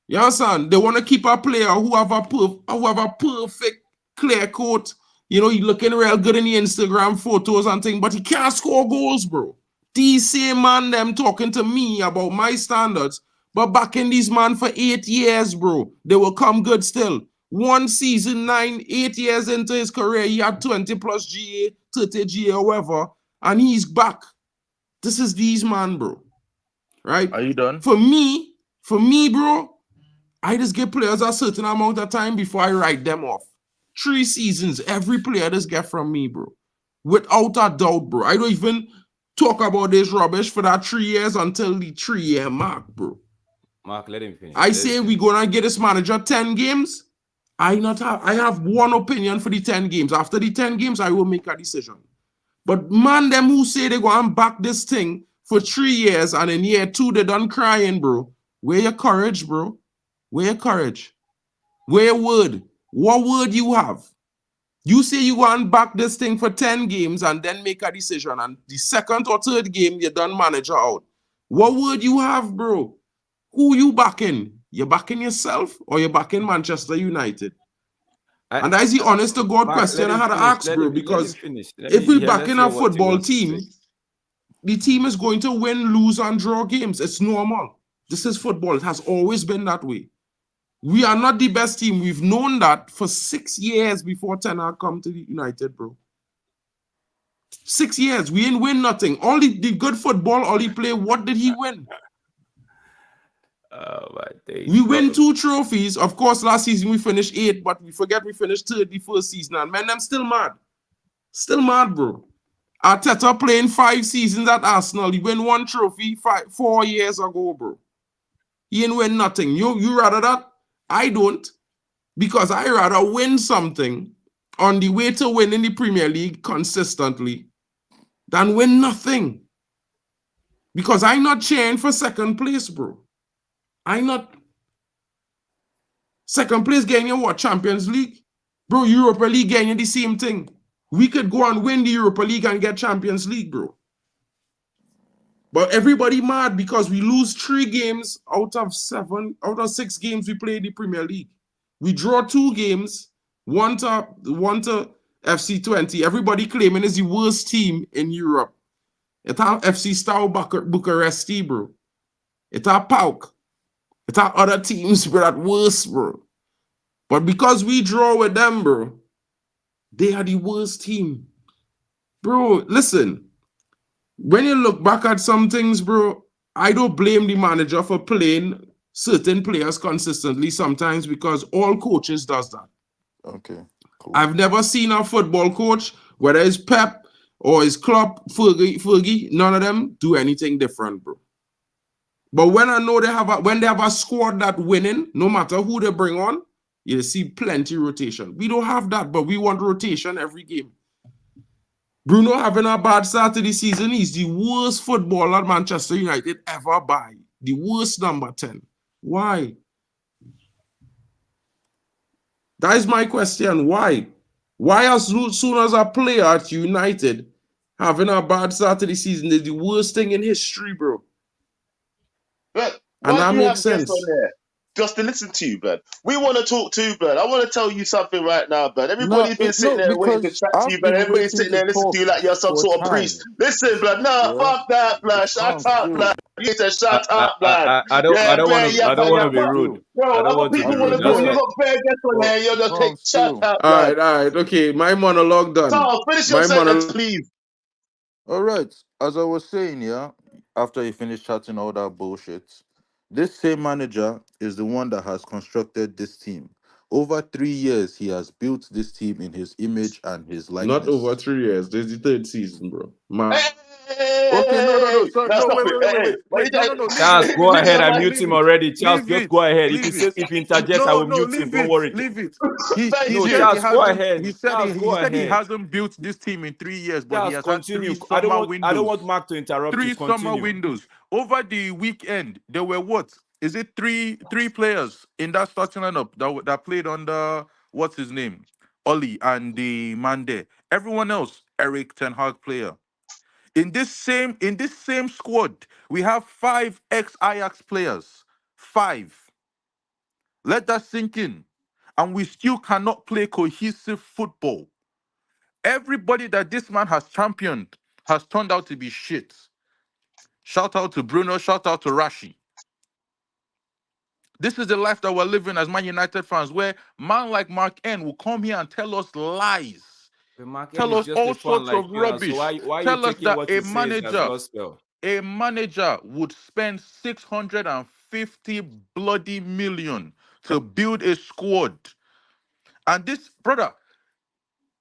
You understand? They want to keep a player who have a perfect clear coat. You know, he looking real good in the Instagram photos and things, but he can't score goals, bro. These same man them talking to me about my standards, but backing these man for 8 years, bro. They will come good still. One season, 8 years into his career, he had 20 plus GA, 30 GA, or whatever, and he's back. This is these man, bro. Right? Are you done? For me, bro, I just give players a certain amount of time before I write them off. 3 seasons, every player just get from me, bro. Without a doubt, bro. I don't even talk about this rubbish for that 3 years until the 3-year mark, bro. Mark, let him finish. I say we gonna get this manager 10 games. I have one opinion for the 10 games. After the 10 games, I will make a decision. But man, them who say they go and back this thing for 3 years and in year 2 they done crying, bro. Where your courage, bro? Where your courage? Where your word? What word you have? You say you go and back this thing for 10 games and then make a decision, and the second or third game you done manager out. What word you have, bro? Who you backing? You backing yourself or you backing Manchester United? And that is the honest to God question I had to ask, bro, because if we backing a football team, the team is going to win, lose, and draw games. It's normal. This is football. It has always been that way. We are not the best team. We've known that for 6 years before Ten Hag come to the United, bro. 6 years. We didn't win nothing. All the good football, all he play, what did he win? We win 2 trophies. Of course, last season we finished 8, but we forget we finished 3rd the first season. And man, I'm still mad. Still mad, bro. Arteta playing 5 seasons at Arsenal. He win 1 trophy 4 years ago, bro. He ain't win nothing. You rather that? I don't. Because I rather win something on the way to winning the Premier League consistently than win nothing. Because I'm not cheering for second place, bro. I'm not. Second place getting you what? Champions League? Bro, Europa League getting you the same thing. We could go and win the Europa League and get Champions League, bro. But everybody mad because we lose 3 games out of 6 games we play in the Premier League. We draw 2 games, one to FC20. Everybody claiming it's the worst team in Europe. It's our FC Steaua Bucharesti, bro. It's our PAOK. It's our other teams, bro, that worse, bro. But because we draw with them, bro, they are the worst team. Bro, listen. When you look back at some things, bro, I don't blame the manager for playing certain players consistently sometimes because all coaches does that. Okay, cool. I've never seen a football coach, whether it's Pep or it's Klopp, Fergie, none of them do anything different, bro. But when I know when they have a squad that winning, no matter who they bring on, you see plenty rotation. We don't have that, but we want rotation every game. Bruno having a bad start to the season. He's the worst footballer Manchester United ever buy. The worst number 10. Why? That is my question. Why? Why as soon as a player at United having a bad start to the season is the worst thing in history, bro? But And why that do you have makes guests sense. on there? Just to listen to you, blood. We want to talk too, blood. I want to tell you something right now, blood. Everybody's been sitting there waiting to because chat to you, I've blood. been Everybody's waiting sitting to there listening to talk you like you're some for sort of priest. time. Listen, blood. No, Yeah, fuck that, blood. Shut sounds up, good. blood. You need to shut up, blood. I Yeah, don't bear want to. I don't yappa want to be yappa. Still, rude. Bro, I don't other want to I be people did want rude. to go. That's hear, You why. got bare guests on but there. You're just take Tom, shut still. up, All blood. right, okay. My monologue done. So finish your My sentence, monologue. please. All right, as I was saying, yeah, after you finish chatting all that bullshit, this same manager is the one that has constructed this team. Over 3 years, he has built this team in his image and his Not over likeness. 3 years. This is the third season, bro. Okay, no. Hey, Sorry, now no, stop wait, it. wait, wait, Hey, wait, hey, wait, what wait. is that? No. Leave it, Charles, leave it, go leave ahead. it, I Somebody, mute leave him it, already. Charles, leave just it, go ahead. leave it. If he interjects, I No, will no, mute him. leave Don't it, worry. leave it. He No, said thank he Charles, you. go hasn't. He ahead. said Charles, he go said he ahead. hasn't built this team in 3 years, but he Charles, has had continue. three summer I don't want windows. Mark to interrupt you. Three summer Continue. windows. Over the weekend, there were what? Is it three players in that starting lineup that played under what's his name? Oli and the man there. Everyone else, Eric Ten Hag player. In this same squad, we have 5 ex-Ajax players. 5. Let that sink in. And we still cannot play cohesive football. Everybody that this man has championed has turned out to be shit. Shout out to Bruno, shout out to Rashi. This is the life that we're living as Man United fans, where man like Mark N will come here and tell us lies, The Mark N tell is us just all a fan sorts like of you now. So rubbish, why are you tell us taking that what he says as gospel? a manager would spend 650 bloody million to build a squad. And this brother,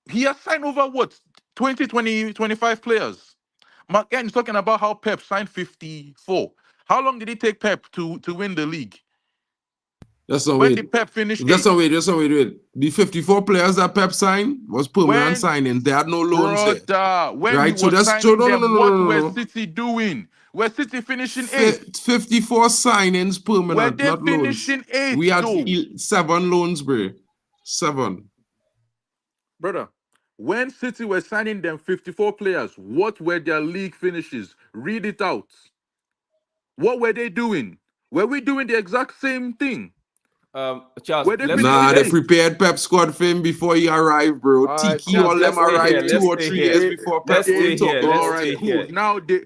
he has signed over what? 20, 20, 25 players. Mark N is talking about how Pep signed 54. How long did it take Pep to win the league? Just not When wait. did Pep finish Just not 8th? wait. Just not wait. The 54 players that Pep signed was permanent When, signing. They had no loans there. brother, when he Right? So was that's so signing no, no, no, them, no, no, what no, were no. City doing? Were City finishing 8th? 54 signings Were permanent, they not loans. finishing 8th, We had though? 7 loans, bro. 7. Brother, when City were signing them 54 players, what were their league finishes? Read it out. What were they doing? Were we doing the exact same thing? Charles, Were they Nah, finishing they 8th? prepared Pep squad for him before he arrived, bro. All right, Tiki, cool. Charles, all them let's stay here. arrived 2 Let's or stay 3 here. years They, before Pep Let's stay they, took here. Let's all off. right, stay cool. here. Now they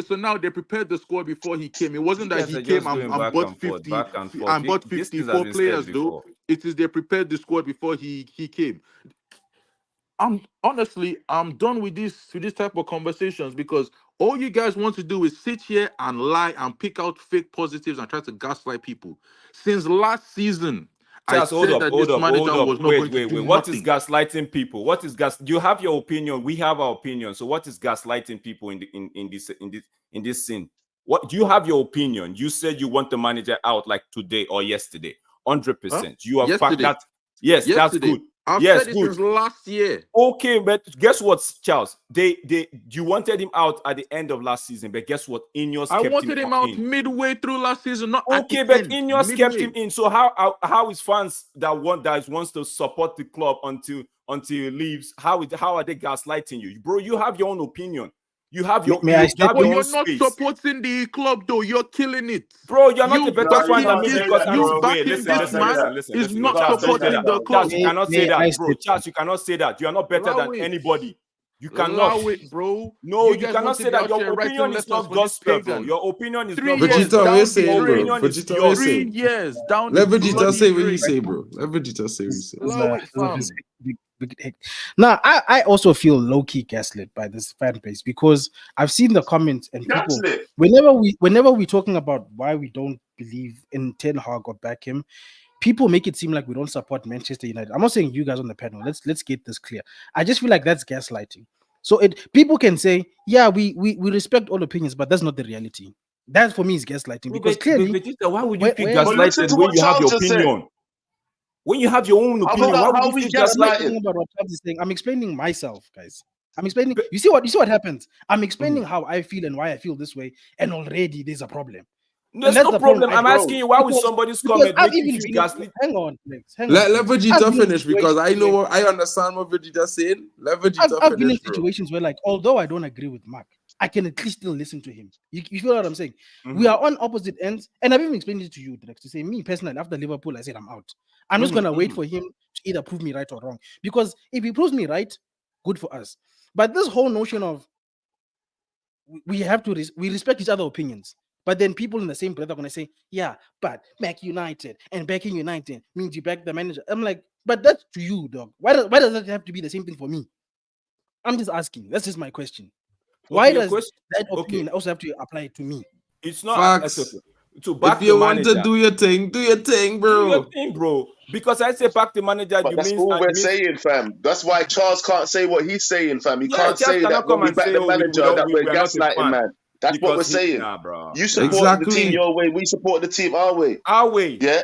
so now they prepared the squad before he came. It You wasn't that guys he are came just going and back bought and forth, 50 back and forth. and bought This thing has 54 been said players though. before. It is they prepared the squad before he came. I'm done with this type of conversations because all you guys want to do is sit here and lie and pick out fake positives and try to gaslight people. Since last season, I Charles, said that this manager hold up. was not going to Wait. do What is nothing. gaslighting people? What is gas? You have your opinion. We have our opinion. So what is gaslighting people in this scene? What do you have your opinion? You said you want the manager out like today or yesterday. Huh? 100%. You have fact Yesterday. that. Yes, that's Yesterday. good. I've Yes, said it good. since last year. Okay, but guess what, Charles? You wanted him out at the end of last season, but guess what? Ineos I kept wanted him him out in. midway through last season, not at Okay, the but end. Ineos kept Midway. him in. So how is fans that wants to support the club until he leaves? How are they gaslighting you, bro? You have your own opinion. You have your May I step But in? you're not supporting the club, though. You're killing it. bro. You're not You a better No, you fan than can't me say because that, I'm you bro. wait. backing You Listen, can't this listen, say man that. listen, is listen. You No, not can't Charles, say don't say that, supporting that. the Charles. club. Charles, you cannot say May I that, bro. step in? Charles, you cannot say that. You are not better Allow than it. anybody. You cannot. Allow it, bro. No, You you guys want cannot to say be that. out Your here writing opinion is letters not for this gospel, bro. pagan. Your opinion is 3 not years Vegeta, gospel. what you down the saying, Your bro? drain. opinion is Vegeta, what you yours. 3 saying? years down the Let Vegeta bloody say what he drain. say, bro. Let Vegeta say what he say. Allow it, fam. Now, I also feel low-key gaslit by this fan base because I've seen the comments and people Gaslit. whenever we're talking about why we don't believe in Ten Hag or back him, people make it seem like we don't support Manchester United. I'm not saying you guys on the panel. Let's get this clear. I just feel like that's gaslighting. So people can say, yeah, we respect all opinions, but that's not the reality. That for me is gaslighting because clearly, Vegeta, why would you feel where But listen gaslighted to when what you have Charles your just said. opinion? When you have your own How opinion, why about would how you we feel I'm not gaslighted? gaslighting? talking about what Travis is saying. I'm explaining myself, guys. I'm explaining. But- You see what happens? I'm explaining how I feel and why I feel this way, and already there's a problem. There's that's no the problem problem. I'm I- asking you, why would because- somebody's because comment I've make you even feel been in- gaslit? Hang on, Flex. Let Flex. Vegeta I've been in finish because I situations know where- I understand what Vegeta's saying. Let Vegeta I've been in finish, bro. situations where, like, although I don't agree with Mark, I can at least still listen to him. You feel what I'm saying? Mhm. We are on opposite ends, and I've even explained it to you, Drex, to say, me personally, after Liverpool, I said I'm out. I'm just gonna wait for him to either prove me right or wrong. Because if he proves me right, good for us. But this whole notion of we have to we respect each other's opinions. But then people in the same breath are gonna say, yeah, but back United and backing United means you back the manager. I'm like, but that's to you, dog. Why does that have to be the same thing for me? I'm just asking. That's just my question. Why Okay, your does question- that okay. opinion also have to apply to me? It's not Facts. it's okay. To back If you the want manager. to do your thing, Do bro. your thing, bro. Because I say back the manager, But you that's mean all we're means- saying, fam. That's why Charles can't say what he's saying, fam. He Yeah, can't Charles say cannot that when come we and back say, the "Oh, manager that we're are not a gaslighting, fan." man. That's what we're Because saying. nah, bro. You support the Exactly. team your way, we support the team our way. Our way. Yeah.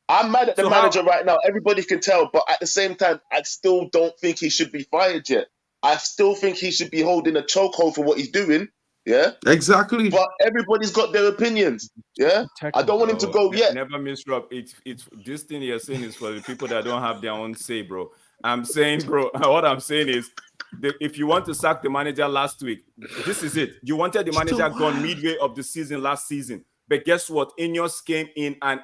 I'm mad at the So manager how- right now. Everybody can tell, but at the same time, I still don't think he should be fired yet. I still think he should be holding a chokehold for what he's doing. Yeah. Exactly. But everybody's got their opinions. Yeah. I don't want him to Bro, go yet. Never misrupt. It's this thing you're saying is for the people that don't have their own say, bro. I'm saying, bro, what I'm saying is if you want to sack the manager last week, this is it. You wanted the manager gone midway of the season last season. But guess what? Ineos came in and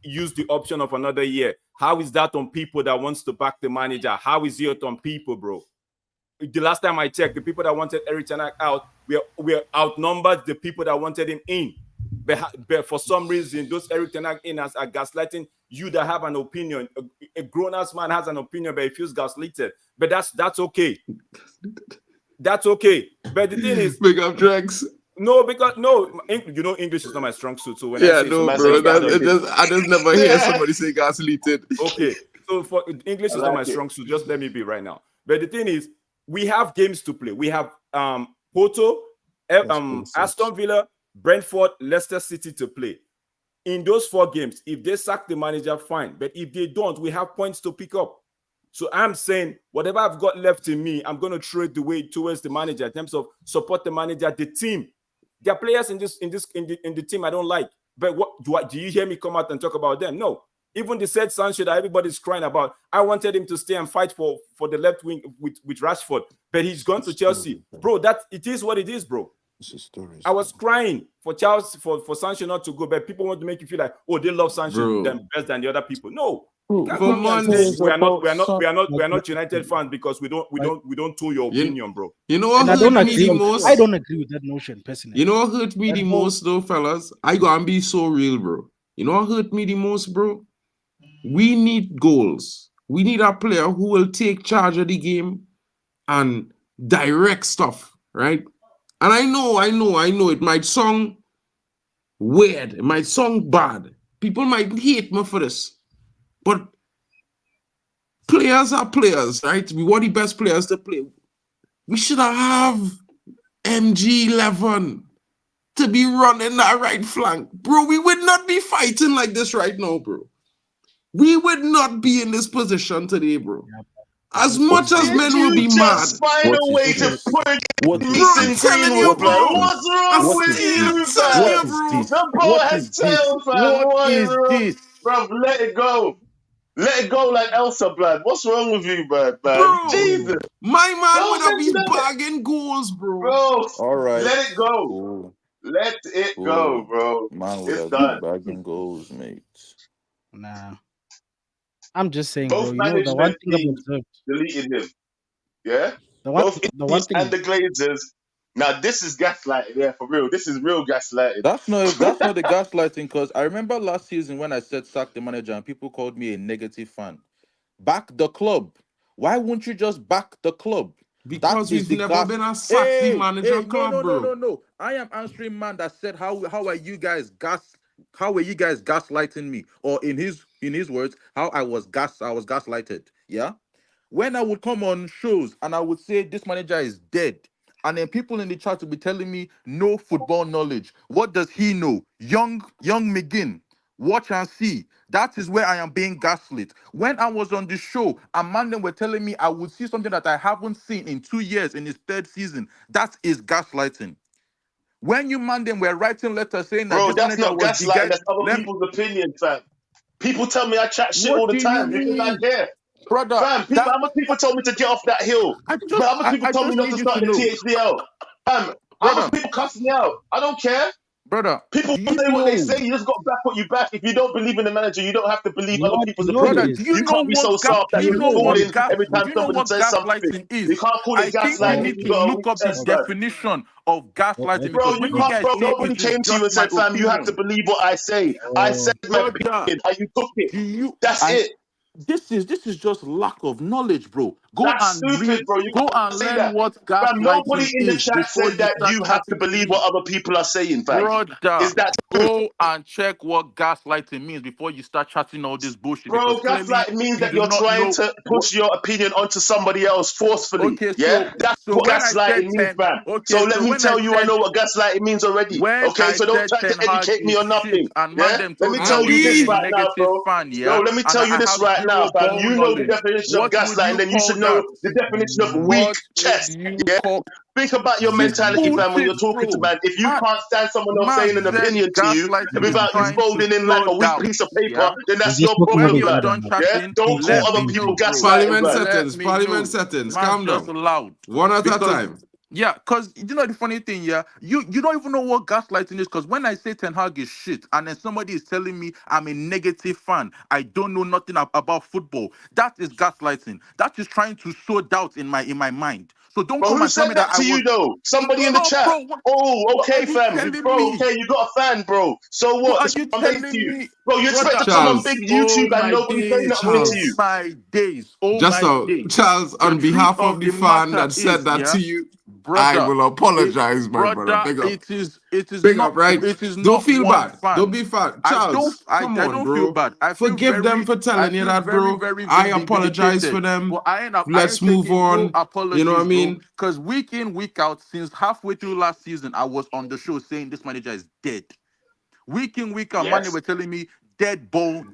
used the option of another year. How is that on people that wants to back the manager? How is it on people, bro? The last time I checked, the people that wanted Eric Ten Hag out, we outnumbered the people that wanted him in. But for some reason, those Eric Ten Hag in are gaslighting you that have an opinion. A grown-ass man has an opinion, but he feels gaslighted. But that's okay. That's okay. But the thing is, Big up Drex. no, because English is not my strong suit. So when I Yeah, say no, man bro. said gaslighted. I just never hear somebody say gaslighted. okay, so for English is I not my like it. strong suit. Just let me be right now. But the thing is, we have games to play. We have Porto, Aston Villa, Brentford, Leicester City to play. In those 4 games, if they sack the manager, fine. But if they don't, we have points to pick up. So I'm saying whatever I've got left in me, I'm going to throw it the way towards the manager in terms of support the manager, the team. There are players in the team I don't like. But do you hear me come out and talk about them? No. Even the said Sancho that everybody's crying about, I wanted him to stay and fight for the left wing with Rashford, but he's gone to Chelsea. Bro, it is what it is, bro. I was crying for Chelsea for Sancho not to go, but people want to make you feel like, oh, they love Sancho them best than the other people. No. Can't For come here and months. say we're not United fans because we don't tool your opinion, bro. You know what And I hurt don't me agree. the most? I don't agree with that notion personally. You know what hurt me the most though, fellas? I gotta be so real, bro. You know what hurt me the most, bro? We need goals. We need a player who will take charge of the game and direct stuff, right? And I know it might sound weird, it might sound bad. People might hate me for this. But players are players, right? We want the best players to play. We should have MG11 to be running that right flank. Bro, we would not be fighting like this right now, bro. We would not be in this position today, bro. As much as men will be mad. Just find a way to put Bro, Mason I'm telling you, Greenwood, bro. blood. What's wrong with you, fam? The ball has tailed, fam. What is wrong? Bro, let it go. Let it go like Elsa, blood. What's wrong with you, blood, man? Bro, Jesus. my man Don't would have been mention that. bagging goals, bro. Bro, All right. let it go. Cool. Let it go, bro. Man, we It's have done. been bagging goals, mate. Nah. I'm just saying, Both bro. You know, the one management thing I've teams observed. deleted him. Yeah? The one Both thing and the Glazers. Now, this is gaslighting, yeah, for real. This is real gaslighting. That's not the gaslighting, because I remember last season when I said sack the manager and people called me a negative fan. Back the club. Why won't you just back the club? Because we've never been a sack manager club, bro. No. I am answering man that said how are you guys gaslighting me? Or in his words, how I was gaslighted. Yeah. When I would come on shows and I would say this manager is dead, and then people in the chat would be telling me no football knowledge. What does he know? Young McGinn. Watch and see. That is where I am being gaslit. When I was on the show, a man them were telling me I would see something that I haven't seen in 2 years in his third season. That is gaslighting. When you man them were writing letters saying that Bro, this that's manager not was the guy, gaslighting. That's other people's opinion, fam. People tell me I chat shit all what the do you time. You think I mean, care? brother? Fam, people, That how many people told me to get off that hill? But how many people I told me just not to need you to start in the know, THDL? Fam, how many brother, people cuss me out? I don't care. brother. People Do you say what they know, say. You just got to back what you back. If you don't believe in the manager, you don't have to believe other people's You know what it brother? opinions. Do is. you You know can't be so what? soft Do that you you're know Okay. what falling gas? every Do time you know somebody what says something. gaslighting You is? can't call I it think we gaslighting Oh, if need you to got a look weak up the chest, okay. man. definition of gaslighting Bro, because you when you can't, guys bro. say Nobody it is came to you just and my said, fam, you have to opinion, believe what I say. I Oh, said my brother. opinion and you took it. Do you That's and it. this is just lack of knowledge, bro. Go And and read, stupid, bro. You go can't and say learn that. what Fam, nobody gaslighting in the is chat before said you that start you have to chatting to believe me. what other people are saying, fam. Brother, Is that true? go and check what gaslighting means before you start chatting all this bullshit because Bro, clearly gaslighting means you that do you're not trying know to what. push your opinion onto somebody else forcefully. Okay, Yeah? so That's what when I gaslighting said means, 10, fam. So okay, let so me tell you, I know what gaslighting means already. when Okay? I So don't said try to Ten Hag educate me is or shit nothing. and man Yeah? them Let told me me I tell you was this being Andy, a right now, negative bro. fan, No, yeah, let me and tell you I this have right now, zero fam. ball You know the knowledge, definition of what would gaslighting, you then you call should know that? the definition of weak What would chest. you Yeah? call Think about your this mentality, fam, when you're bullshit, talking to bro? man. If you Man, can't stand someone else man saying an said opinion to you gaslighting is without you trying to folding in like sow a weak piece of doubts, paper, yeah. then we've that's been your spoken When about problem, it you're man. further done now. Yeah? chatting, Don't Thank call you. let other Thank people people, you. bro. Parliament gaslighters, man. settings, Let me Parliament know. settings. Man's Calm just down. loud. One at a Because time. yeah, because you know the funny thing, yeah, you don't even know what gaslighting is. Because when I say Ten Hag is shit, and then somebody is telling me I'm a negative fan, I don't know nothing about football. That is gaslighting. That is trying to sow doubt in my mind. So don't But come who and tell said me that that I to you was. though? Somebody in the No, chat. bro. Oh, What are okay, you fam. telling Bro, me? okay, you got a fan, bro. So What what? are That's you what I'm saying to telling you. me, Bro, you expect brother? to come on big Charles, YouTube Oh and my nobody saying days, nothing to oh you. Charles, my days, oh just my so days. Charles, The on truth behalf of of the the fan matter that said is, that yeah, to you, I brother, will it, apologize, my brother. brother, Big up. it is Big up, not right? Don't feel one bad. Don't fan. be fat. I don't Charles, I, come I on, don't feel bro. bad. Forgive them for I telling you feel that, very, bro. very, I very apologize for vindicated. them. But I ain't Let's move taking no on. You know what I apologies, bro. mean? Because week in, week out, since halfway through last season, I was on the show saying this manager is dead. Week in, week out, man, they Yes. were telling me dead ball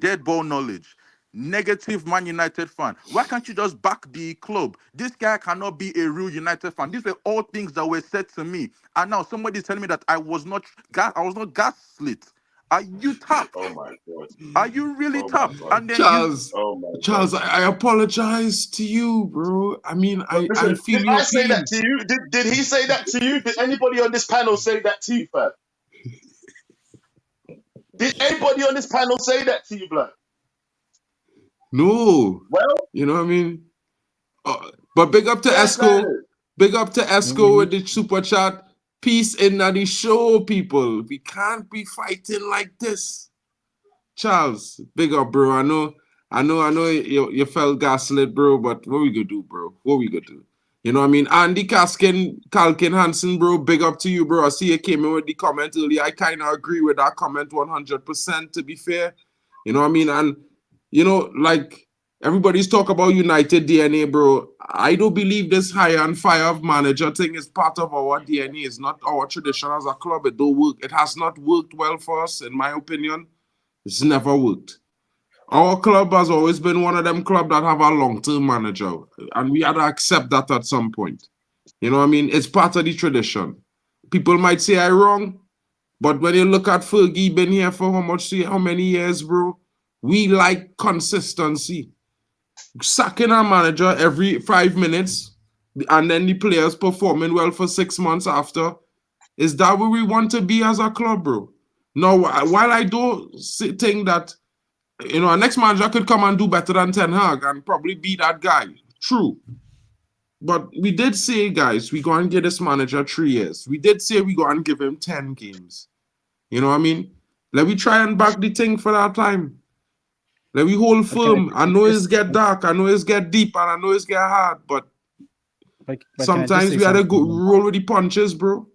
knowledge. Negative Man United fan. Why can't you just back the club? This guy cannot be a real United fan. These were all things that were said to me. And now somebody's telling me that I was not gaslit. Are you tapped? Oh my god. Are you really Oh my tapped? god. And then you Charles, Oh my god. Charles, I apologize to you, bro. I mean, But I listen, feel did your I say that pain. to you? Did he say that to you? Did anybody on this panel say that to you, fam? Did anybody on this panel say that to you, blood? No. Well, You know what I mean? But big up to Esco. gaslighters. Big up to Esco Mhm. with the super chat. Peace in the show, people. We can't be fighting like this. Charles, big up, bro. I know you felt gaslit, bro, but what we gonna do, bro? What we gonna do? You know what I mean? Andy Kalkin Hansen, bro, big up to you, bro. I see you came in with the comment earlier. I kind of agree with that comment 100%, to be fair. You know what I mean? And, you know, like, everybody's talk about United DNA, bro. I don't believe this hire and fire of manager thing is part of our DNA. It's not our tradition as a club. It don't work. It has not worked well for us, in my opinion. It's never worked. Our club has always been one of them clubs that have a long-term manager, and we had to accept that at some point. You know what I mean? It's part of the tradition. People might say I'm wrong, but when you look at Fergie, been here for how many years, bro? We like consistency. Sacking our manager every 5 minutes, and then the players performing well for 6 months after. Is that where we want to be as a club, bro? No, while I do think that, you know, our next manager could come and do better than Ten Hag and probably be that guy. True. But we did say, guys, we go and give this manager 3 years. We did say we go and give him 10 games. You know what I mean? Let me try and back the thing for that time. Let me hold But can I, firm. I know it's get dark. I know it's get deep. And I know it's get hard. But but can I just sometimes say we had to something? go roll with the punches, bro.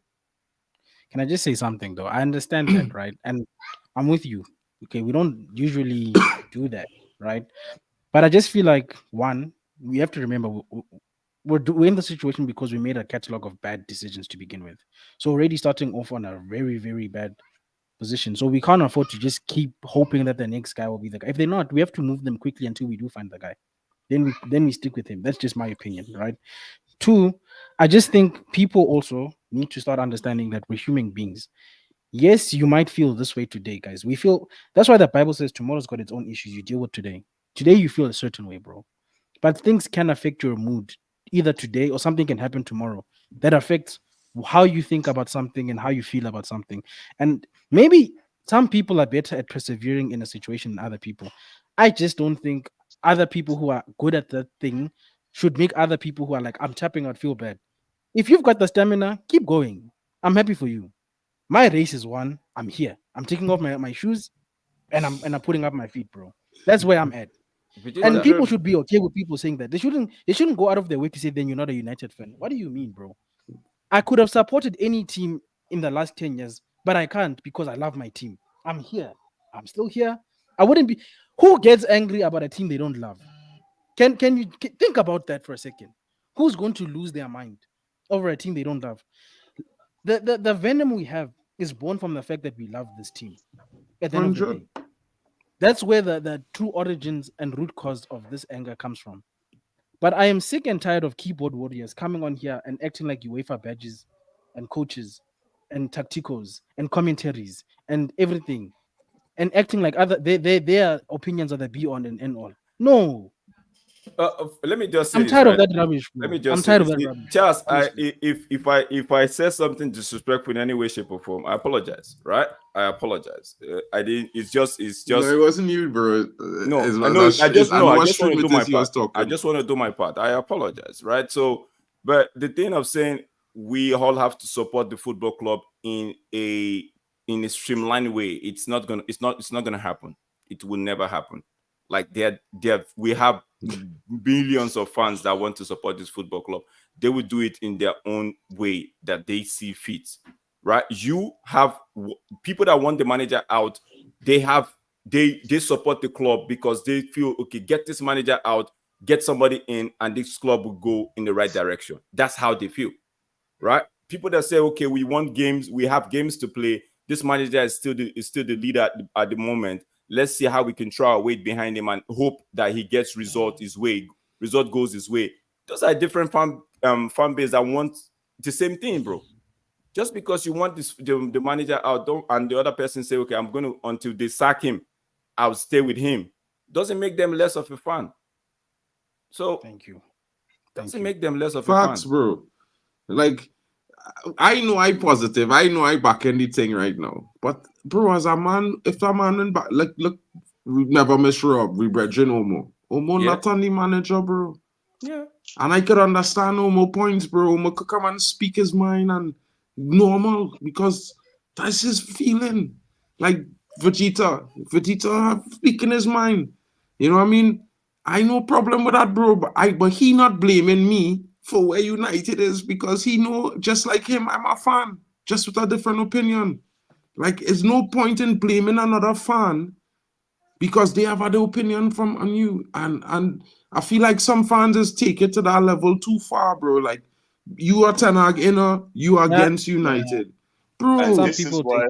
Can I just say something though? I understand that, right? And I'm with you. Okay, we don't usually do that, right? But I just feel like one, we have to remember we're in the situation because we made a catalog of bad decisions to begin with. So already starting off on a very, very bad position. So we can't afford to just keep hoping that the next guy will be the guy. If they're not, we have to move them quickly until we do find the guy. Then we stick with him. That's just my opinion, right? Two, I just think people also need to start understanding that we're human beings. Yes, you might feel this way today, guys. We feel that's why the Bible says tomorrow's got its own issues. You deal with today. Today you feel a certain way, bro. But things can affect your mood either today or something can happen tomorrow that affects how you think about something and how you feel about something. And maybe some people are better at persevering in a situation than other people. I just don't think other people who are good at that thing should make other people who are like, I'm tapping out, feel bad. If you've got the stamina, keep going. I'm happy for you. My race is won. I'm here. I'm taking off my shoes and I'm putting up my feet, bro. That's where I'm at. And people should be okay with people saying that. They shouldn't go out of their way to say then you're not a United fan. What do you mean, bro? I could have supported any team in the last 10 years, but I can't because I love my team. I'm here. I'm still here. I wouldn't be. Who gets angry about a team they don't love? Can you think about that for a second? Who's going to lose their mind over a team they don't love? The venom we have is born from the fact that we love this team. At the end of the 100. day, that's where the true origins and root cause of this anger comes from. But I am sick and tired of keyboard warriors coming on here and acting like UEFA badges and coaches and tacticos and commentaries and everything and acting like their opinions are the be on and end all. No, Let me just say I'm this, tired of right? that rubbish, bro. Let me just I'm say tired of this. that rubbish. Charles, honestly. if I said something disrespectful in any way, shape, or form, I apologize. Right? I apologize. I didn't. It's just. No, it wasn't you, bro. No, I know. I just want to do my part. I just want to do my part. I apologize, right? So, but the thing of saying we all have to support the football club in a streamlined way, it's not gonna happen. It will never happen. Like we have billions of fans that want to support this football club. They will do it in their own way that they see fit, right? You have people that want the manager out. They support the club because they feel, okay, get this manager out, get somebody in, and this club will go in the right direction. That's how they feel, right? People that say, okay, we want games, we have games to play. This manager is still the leader at the moment. Let's see how we can throw our weight behind him and hope that he gets result goes his way. Those are different fan base that want the same thing, bro. Just because you want the manager out, and the other person say, okay, I'm going to, until they sack him, I'll stay with him, doesn't make them less of a fan. So Thank you. Doesn't make them less of Facts, a fan. bro. Like, I know I positive. I know I back anything right now. But bro, as a man, if a man in back, look, we never miss Rob. We brethren Omo Yeah. not on the manager, bro. Yeah. And I could understand Omo points, bro. Omo could come and speak his mind and normal because that's his feeling. Like Vegeta have speaking his mind. You know what I mean? I no problem with that, bro. But he not blaming me for where United is because he know, just like him, I'm a fan, just with a different opinion. Like, it's no point in blaming another fan because they have other opinion on you. And I feel like some fans just take it to that level too far, bro. Like, you are Ten Hag inner, you are against United. Bro, And Some this is people why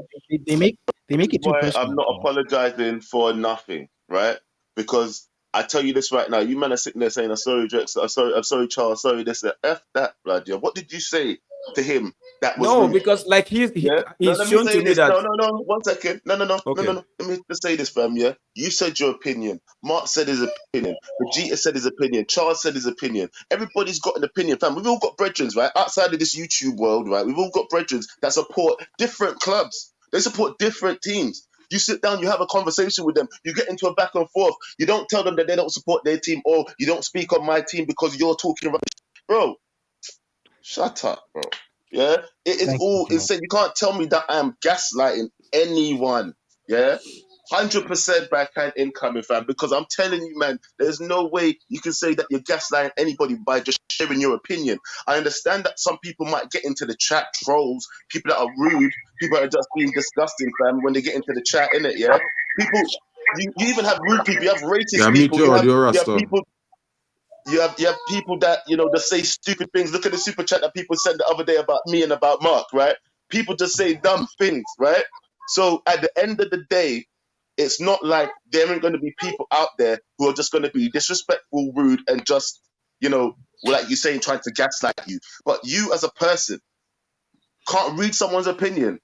they make it too why personal. I'm not bro. apologizing for nothing, right? Because I tell you this right now, you man are sitting there saying, I'm sorry, Drex, I'm sorry, Charles, sorry, this, that. F that, blood. What did you say to him that was No, rude? because like he's Yeah. No, let me shown say to me this. that. No. 1 second. No. Okay. Let me just say this, fam. Yeah. You said your opinion. Mark said his opinion. Vegeta said his opinion. Charles said his opinion. Everybody's got an opinion, fam. We've all got brethren, right? Outside of this YouTube world, right? We've all got brethren that support different clubs. They support different teams. You sit down, you have a conversation with them, you get into a back and forth. You don't tell them that they don't support their team or you don't speak on my team because you're talking rubbish. Bro, shut up, bro. Yeah, it is Thank you, all Joe. insane. You can't tell me that I am gaslighting anyone. Yeah, 100% backhand incoming, fam. Because I'm telling you, man, there's no way you can say that you're gaslighting anybody by just sharing your opinion. I understand that some people might get into the chat, trolls, people that are rude, people that are just being disgusting, fam. When they get into the chat, innit? Yeah, people. You even have rude people. You have racist yeah, mute people. your audio, You have Rasta. people. You have people that, that say stupid things. Look at the super chat that people sent the other day about me and about Mark, right? People just say dumb things, right? So at the end of the day, it's not like there ain't going to be people out there who are just going to be disrespectful, rude, and just, like you saying, trying to gaslight you. But you as a person can't read someone's opinion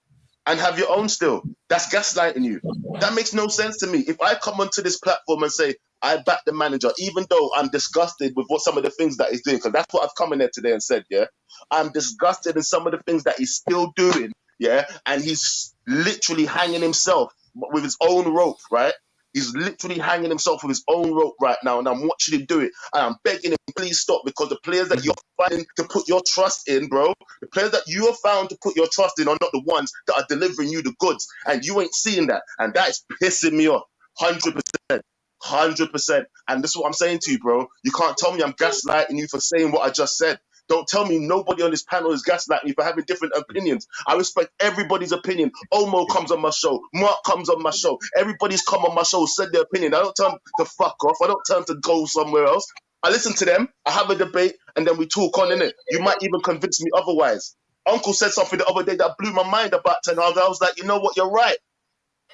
and have your own still. That's gaslighting you. That makes no sense to me. If I come onto this platform and say, I back the manager, even though I'm disgusted with what some of the things that he's doing, because that's what I've come in there today and said, yeah? I'm disgusted in some of the things that he's still doing, yeah? And he's literally hanging himself with his own rope, right? He's literally hanging himself with his own rope right now, and I'm watching him do it. And I'm begging him, please stop, because the players that you're finding to put your trust in, bro, the players that you have found to put your trust in are not the ones that are delivering you the goods. And you ain't seeing that. And that is pissing me off. 100%. 100%. And this is what I'm saying to you, bro. You can't tell me I'm gaslighting you for saying what I just said. Don't tell me nobody on this panel is gaslighting you for having different opinions. I respect everybody's opinion. Omo comes on my show. Mark comes on my show. Everybody's come on my show, said their opinion. I don't tell them to fuck off. I don't tell them to go somewhere else. I listen to them. I have a debate, and then we talk on, innit? You might even convince me otherwise. Uncle said something the other day that blew my mind about 10 hours. I was like, you know what? You're right.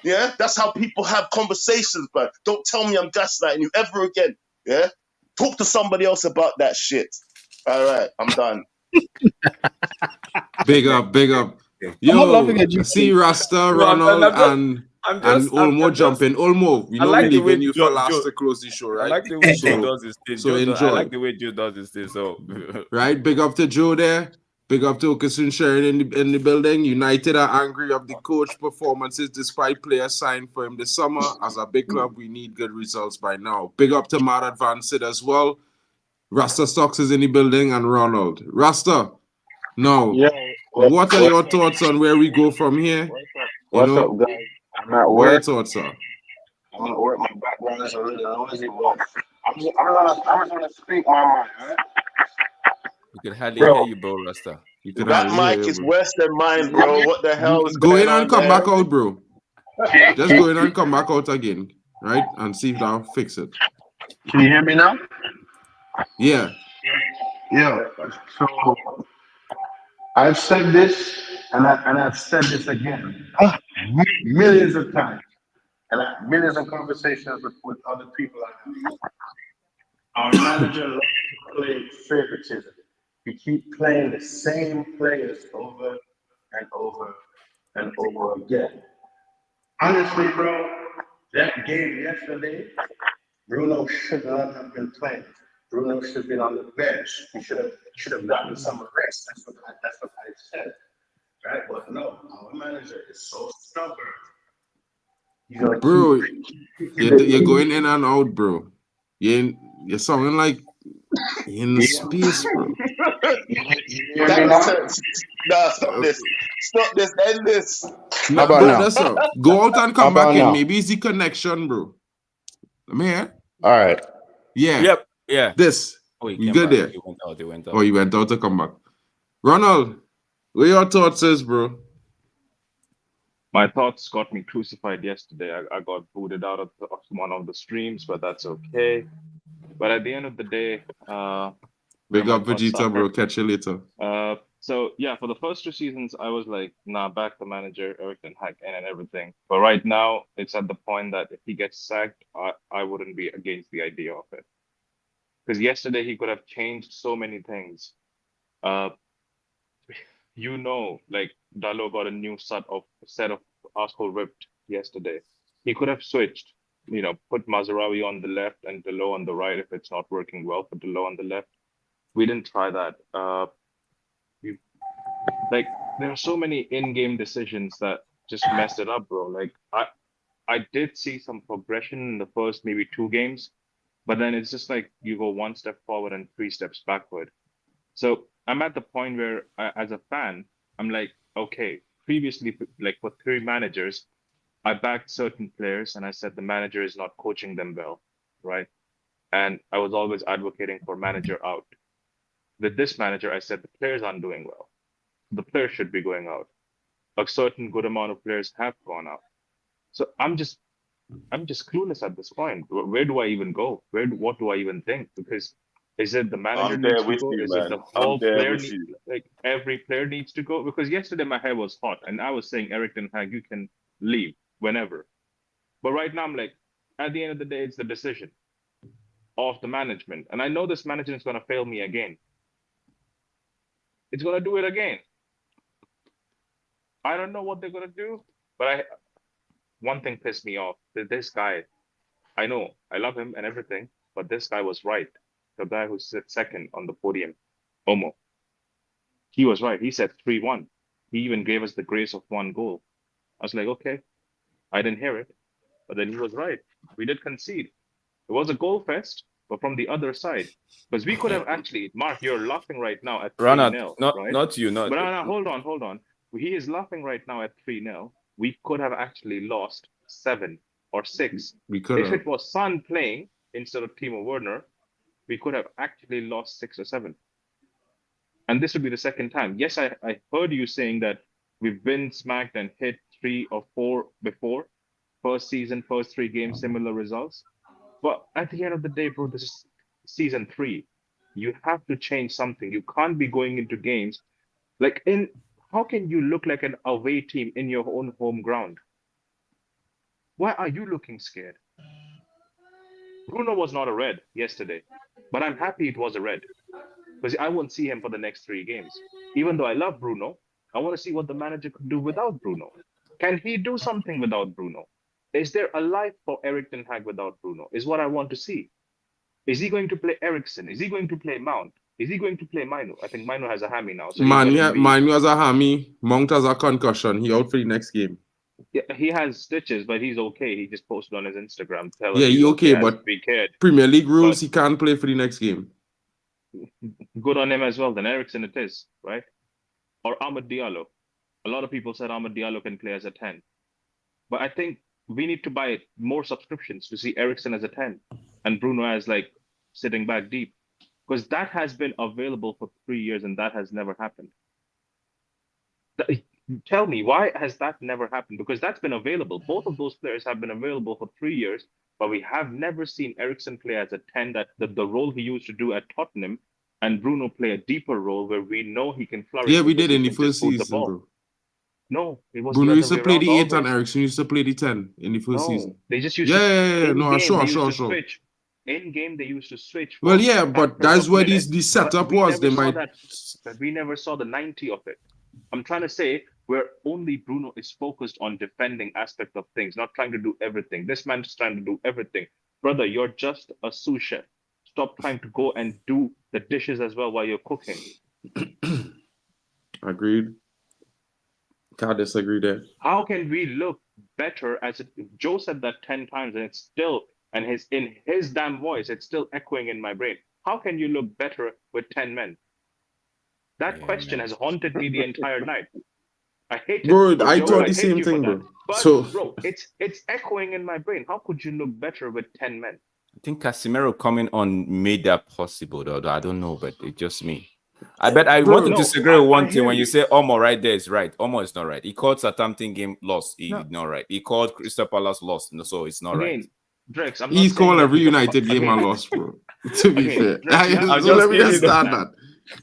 Yeah? That's how people have conversations, but don't tell me I'm gaslighting you ever again. Yeah? Talk to somebody else about that shit. All right, I'm done. Big up. I'm not laughing Yo, at you. see Rasta, No, Ronald, I'm just- Olmo jumping. Olmo, we I know like we the way leaving you for Joe- last Joe- to close the show, I right? like the way Joe So- does his thing. so I enjoy. like the way Joe does his thing. So Right? Big up to Joe there. Big up to Okasun Sharon in the building. United are angry of the coach performances despite players signed for him this summer. As a big club, we need good results by now. Big up to Matt Advanced as well. Rasta Stocks is in the building and Ronald. Rasta, now, what are your thoughts on where we go from here? What's up, guys? I'm at What are your work. thoughts are? I'm at work. My background is a little noisy, but I'm gonna speak my mind, right? we can hardly Bro. hear you, bro, Rasta. You can That hardly hear mic you, is bro. worse than mine, bro. What the hell is Go going in and on come there? back out, bro. Just go in and come back out again, right? And see if that'll fix it. Can you hear me now? Yeah. Yeah. So I've said this, and I've said this again millions of times, and millions of conversations with other people. Our manager loves to play favoritism. We keep playing the same players over and over and over again. Honestly, bro, that game yesterday, Bruno should not have been playing. Bruno should have been on the bench. He should have gotten some rest. That's what I said. Right? But no, our manager is so stubborn. He's gonna Bro, keep you're going in and out, bro. You're sounding like you're in the space, bro. That was tense. Nah, stop this. Stop this. End this. No, about bro, now? that's all. Go out and come How back about in. now? Maybe it's the connection, bro. Let me hear. All right. Yeah. Yep. Yeah. This. Oh, he You came good back. there? He went out. He went out. Oh, you went out to come back. Ronald, what your thoughts is, bro? My thoughts got me crucified yesterday. I got booted out of one of the streams, but that's okay. But at the end of the day, Big my up thoughts Vegeta, suffer. bro. Catch you later. So yeah, for the first 2 seasons, I was like, nah, back the manager, Eric Ten Hag, and everything. But right now, it's at the point that if he gets sacked, I wouldn't be against the idea of it. Because yesterday he could have changed so many things. Like Dalot got a new set of asshole ripped yesterday. He could have switched, put Mazraoui on the left and Dalot on the right if it's not working well for Dalot on the left. We didn't try that. There are so many in-game decisions that just messed it up, bro. Like I did see some progression in the first maybe 2 games, but then it's just like you go 1 step forward and 3 steps backward. So I'm at the point where, as a fan, I'm like, okay, previously, like for 3 managers, I backed certain players and I said the manager is not coaching them well, right? And I was always advocating for manager out. With this manager, I said the players aren't doing well. The players should be going out. A certain good amount of players have gone out. So I'm just clueless at this point. Where do I even go? What do I even think? Because is it the manager I'm there needs to with go? you, Is it man. the I'm whole there player with you. like every player needs to go? Because yesterday my hair was hot and I was saying, Eric Ten Hag, you can leave whenever. But right now, I'm like, at the end of the day, it's the decision of the management. And I know this management is going to fail me again. It's going to do it again. I don't know what they're going to do, but one thing pissed me off. That this guy, I know, I love him and everything, but this guy was right. The guy who sits second on the podium, Omo. He was right. He said 3-1. He even gave us the grace of 1 goal. I was like, okay, I didn't hear it, but then he was right. We did concede. It was a goal fest, but from the other side. Because we could have actually, Mark, you're laughing right now at 3-0, right? not you, But no, hold on. He is laughing right now at 3-0. We could have actually lost 7 or 6. We could If have. it was Son playing instead of Timo Werner, we could have actually lost 6 or 7. And this would be the second time. Yes, I heard you saying that we've been smacked and hit 3 or 4 before. First season, first 3 games, similar results. But at the end of the day, bro, this is season 3. You have to change something. You can't be going into games like how can you look like an away team in your own home ground? Why are you looking scared? Bruno was not a red yesterday, but I'm happy it was a red because I won't see him for the next 3 games. Even though I love Bruno, I want to see what the manager could do without Bruno. Can he do something without Bruno? Is there a life for Erik ten Hag without Bruno? Is what I want to see. Is he going to play Eriksen? Is he going to play Mount? Is he going to play Mainu? I think Mainu has a hammy now. So Manu has a hammy. Mount has a concussion. He out for the next game. Yeah, he has stitches, but he's okay. He just posted on his Instagram. Yeah, he's okay, but Premier League rules, he can't play for the next game. Good on him as well. Then Eriksen it is, right? Or Ahmed Diallo. A lot of people said Ahmed Diallo can play as a 10. But I think we need to buy more subscriptions to see Eriksen as a 10 and Bruno as like sitting back deep. Because that has been available for 3 years and that has never happened. Tell me, why has that never happened? Because that's been available. Both of those players have been available for 3 years, but we have never seen Eriksen play as a 10, that the role he used to do at Tottenham, and Bruno play a deeper role where we know he can flourish. Yeah, we did in the first season, bro. No, it was Bruno the used other to way play around the 8 always. and Eriksen used to play the 10 in the first season. They just used sure. switch. In game, they used to switch. Well, yeah, but that's where the setup was. They might. But we never saw the 90 of it. I'm trying to say where only Bruno is focused on defending aspect of things, not trying to do everything. This man's trying to do everything. Brother, you're just a sous chef. Stop trying to go and do the dishes as well while you're cooking. Agreed. Can't disagree there. How can we look better as Joe said that 10 times and it's still, and in his damn voice, it's still echoing in my brain. How can you look better with 10 men? That question has haunted me the entire night. I hate it. Bro, I thought the same thing, bro. But, bro, it's echoing in my brain. How could you look better with 10 men? I think Casemiro coming on made that possible, though. I don't know, but it's just me. I bet I want to disagree with one thing. When you say Omo right there is right. Omo is not right. He called Southampton game lost. He's not right. He called Crystal Palace lost. No, so it's not right. Drex, he's called every United game a loss, bro. To be fair. Let me understand that.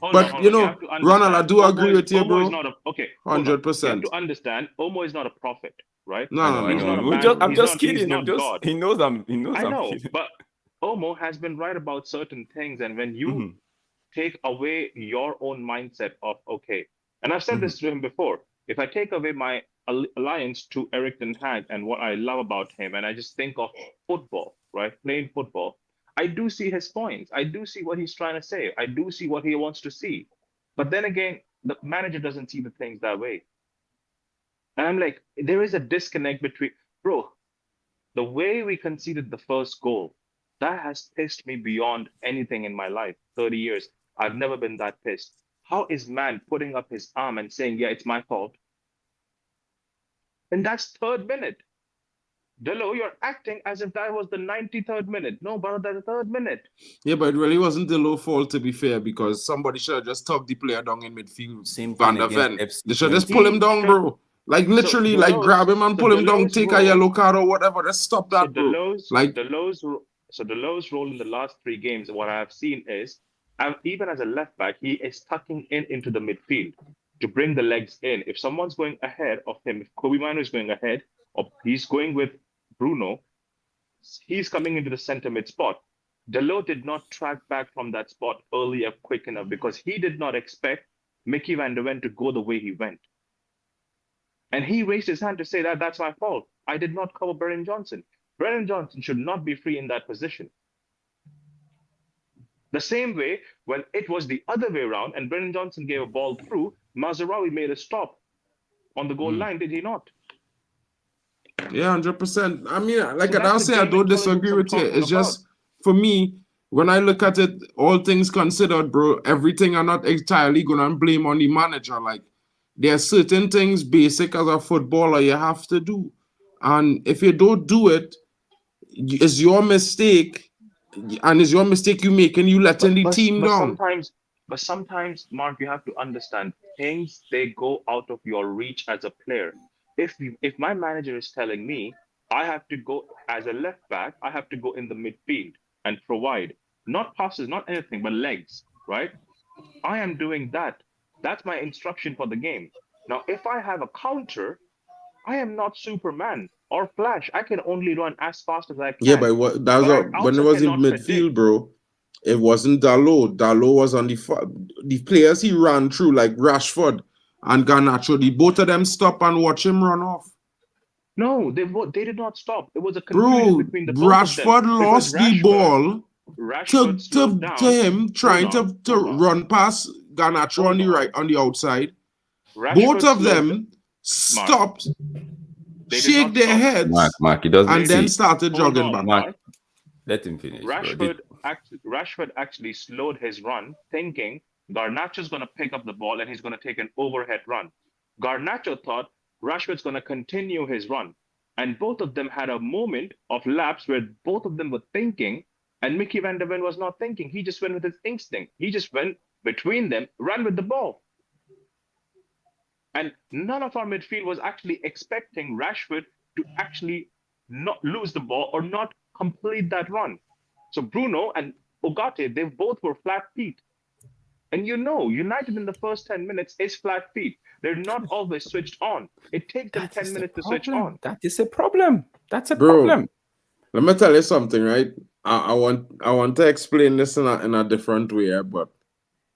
But you know, Ronald, I do agree with you, bro. 100%. You have to understand, Omo is not a prophet, right? No. I'm just kidding. He knows I'm kidding. But Omo has been right about certain things, and when you take away your own mindset of and I've said this to him before, if I take away my alliance to Erik ten Hag and what I love about him, and I just think of football, right, playing football, I do see his points. I do see what he's trying to say. I do see what he wants to see. But then again, the manager doesn't see the things that way. And I'm like, there is a disconnect between, bro, the way we conceded the first goal, that has pissed me beyond anything in my life. 30 years. I've never been that pissed. How is man putting up his arm and saying, yeah, it's my fault? And that's 3rd minute. Delo, you're acting as if that was the 93rd minute. No, but that's the 3rd minute. Yeah, but it really wasn't Delo's fault, to be fair, because somebody should have just tugged the player down in midfield. Same Van der Ven. They should just pull him down, bro. Like literally, grab him and pull him down, take a yellow card or whatever. Just stop that, bro. Delo's role in the last 3 games, what I have seen is, even as a left back, he is tucking into the midfield to bring the legs in. If someone's going ahead of him, if Kobe Mino is going ahead, or he's going with Bruno, he's coming into the center mid spot. Dalot did not track back from that spot earlier quick enough because he did not expect Mickey van der Ven to go the way he went. And he raised his hand to say that that's my fault. I did not cover Brennan Johnson. Brennan Johnson should not be free in that position. The same way, when it was the other way around and Brennan Johnson gave a ball through, Mazraoui made a stop on the goal line, did he not? Yeah, 100%. I mean, like So I'll that's the say, I game don't intelligence disagree I'm with you. talking It's just for me, when I look at it, all things considered, bro, everything are not entirely gonna blame on the manager. Like there are certain things basic as a footballer you have to do, and if you don't do it, it's your mistake, and it's your mistake you make, and you letting the team down. But sometimes, Mark, you have to understand things, they go out of your reach as a player. If my manager is telling me I have to go as a left back, I have to go in the midfield and provide not passes, not anything, but legs, right? I am doing that. That's my instruction for the game. Now, if I have a counter, I am not Superman or Flash. I can only run as fast as I Yeah, can. but I when it also was in cannot midfield, predict. bro. It wasn't Dalot. Dalot was on the players he ran through, like Rashford and Garnacho. The both of them stop and watch him run off. No, they did not stop. It was a confusion Bro, between the both of them Rashford because lost the ball Rashford slowed to down. him trying to run past Garnacho on the right, on the outside. Both Rashford of slowed. them stopped, They did shake not their stop. heads, Mark, he doesn't and then see. started Hold jogging on, back. Mark. Let him finish, bro. Rashford actually slowed his run, thinking Garnacho's going to pick up the ball and he's going to take an overhead run. Garnacho thought Rashford's going to continue his run. And both of them had a moment of lapse where both of them were thinking, and Mickey van der Ven was not thinking. He just went with his instinct. He just went between them, ran with the ball. And none of our midfield was actually expecting Rashford to actually not lose the ball or not complete that run. So Bruno and Ugarte, they both were flat feet. And you know, United in the first 10 minutes is flat feet. They're not always switched on. It takes them 10 minutes to switch on. That is a problem. That's a Bro, problem. let me tell you something, right? I want to explain this in a different way, but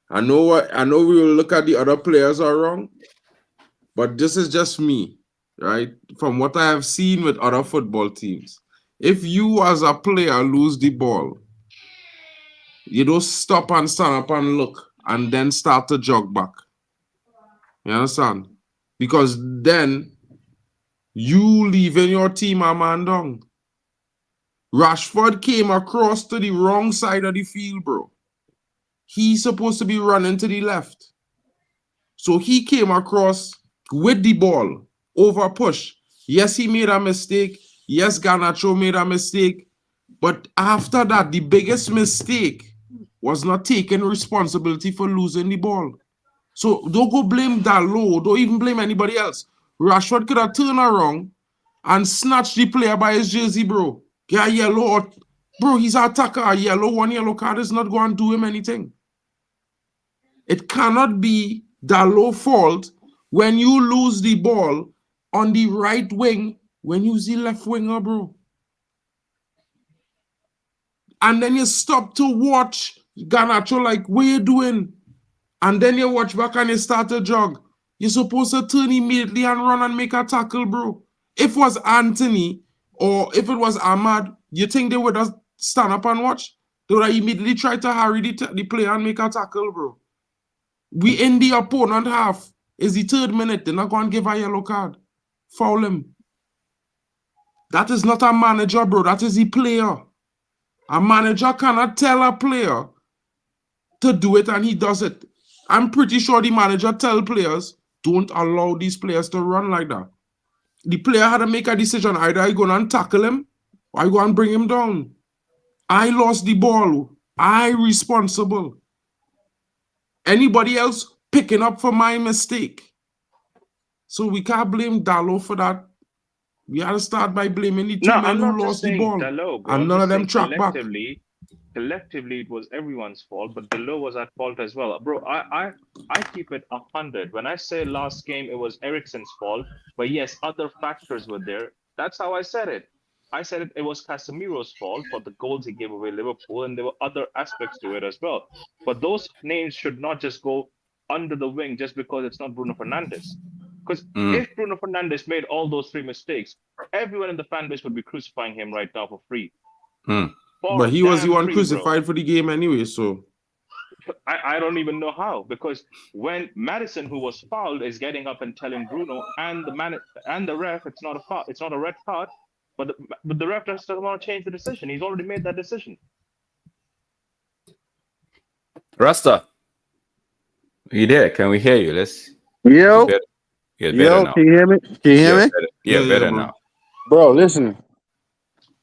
I know we will look at the other players are wrong, but this is just me, right? From what I have seen with other football teams. If you as a player lose the ball, you don't stop and stand up and look and then start to jog back. You understand? Because then you leaving your team a man down. Rashford came across to the wrong side of the field, bro. He's supposed to be running to the left. So he came across with the ball, over push. Yes, he made a mistake. Yes, Garnacho made a mistake. But after that, the biggest mistake was not taking responsibility for losing the ball. So don't go blame Dalot. Don't even blame anybody else. Rashford could have turned around and snatched the player by his jersey, bro. Get a yellow. Bro, he's an attacker. A one yellow card is not going to do him anything. It cannot be Dalot's fault when you lose the ball on the right wing when you see left winger, bro. And then you stop to watch Garnacho like, what you doing? And then you watch back and you start to jog. You're supposed to turn immediately and run and make a tackle, bro. If it was Anthony or if it was Ahmad, you think they would have stand up and watch? They would have immediately try to hurry the player and make a tackle, bro. We in the opponent half. It's the 3rd minute. They're not going to give a yellow card. Foul him. That is not a manager, bro. That is the player. A manager cannot tell a player to do it and he does it. I'm pretty sure the manager tell players, don't allow these players to run like that. The player had to make a decision. Either I go and tackle him or I go and bring him down. I lost the ball. I responsible. Anybody else picking up for my mistake. So we can't blame Dalot for that. We had to start by blaming the two No, men I'm not who just lost the saying ball. Dalot, bro. And I'm none just of them saying track back. collectively, it was everyone's fault, but Dalot was at fault as well. Bro, I keep it 100. When I say last game, it was Eriksen's fault, but yes, other factors were there. That's how I said it. I said it was Casemiro's fault for the goals he gave away Liverpool, and there were other aspects to it as well. But those names should not just go under the wing just because it's not Bruno Fernandes. Because if Bruno Fernandes made all those three mistakes, everyone in the fan base would be crucifying him right now for free. But he was the damn one free, crucified for the game anyway, so. I don't even know how, because when Madison, who was fouled, is getting up and telling Bruno and the ref it's not a foul, it's not a red card, but the ref doesn't want to change the decision. He's already made that decision. Rasta, are you there? Can we hear you? Let's. Yo, Better yo, now. can you hear me? Can you hear me? Better, better bro. now. Bro, listen.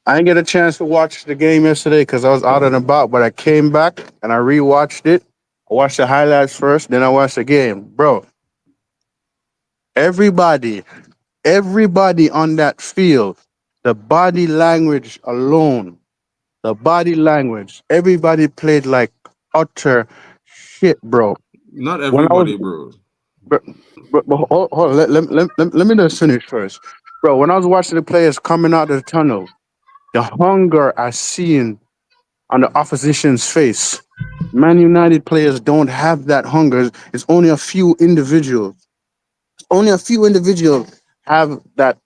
I didn't get a chance to watch the game yesterday because I was out and about, but I came back and I rewatched it. I watched the highlights first, then I watched the game. Bro, everybody on that field, the body language alone, everybody played like utter shit, bro. Not When I was, everybody, bro. but hold on, let me just finish first. Bro, when I was watching the players coming out of the tunnel, the hunger I seen on the opposition's face. Man United players don't have that hunger. It's only a few individuals. Only a few individuals have that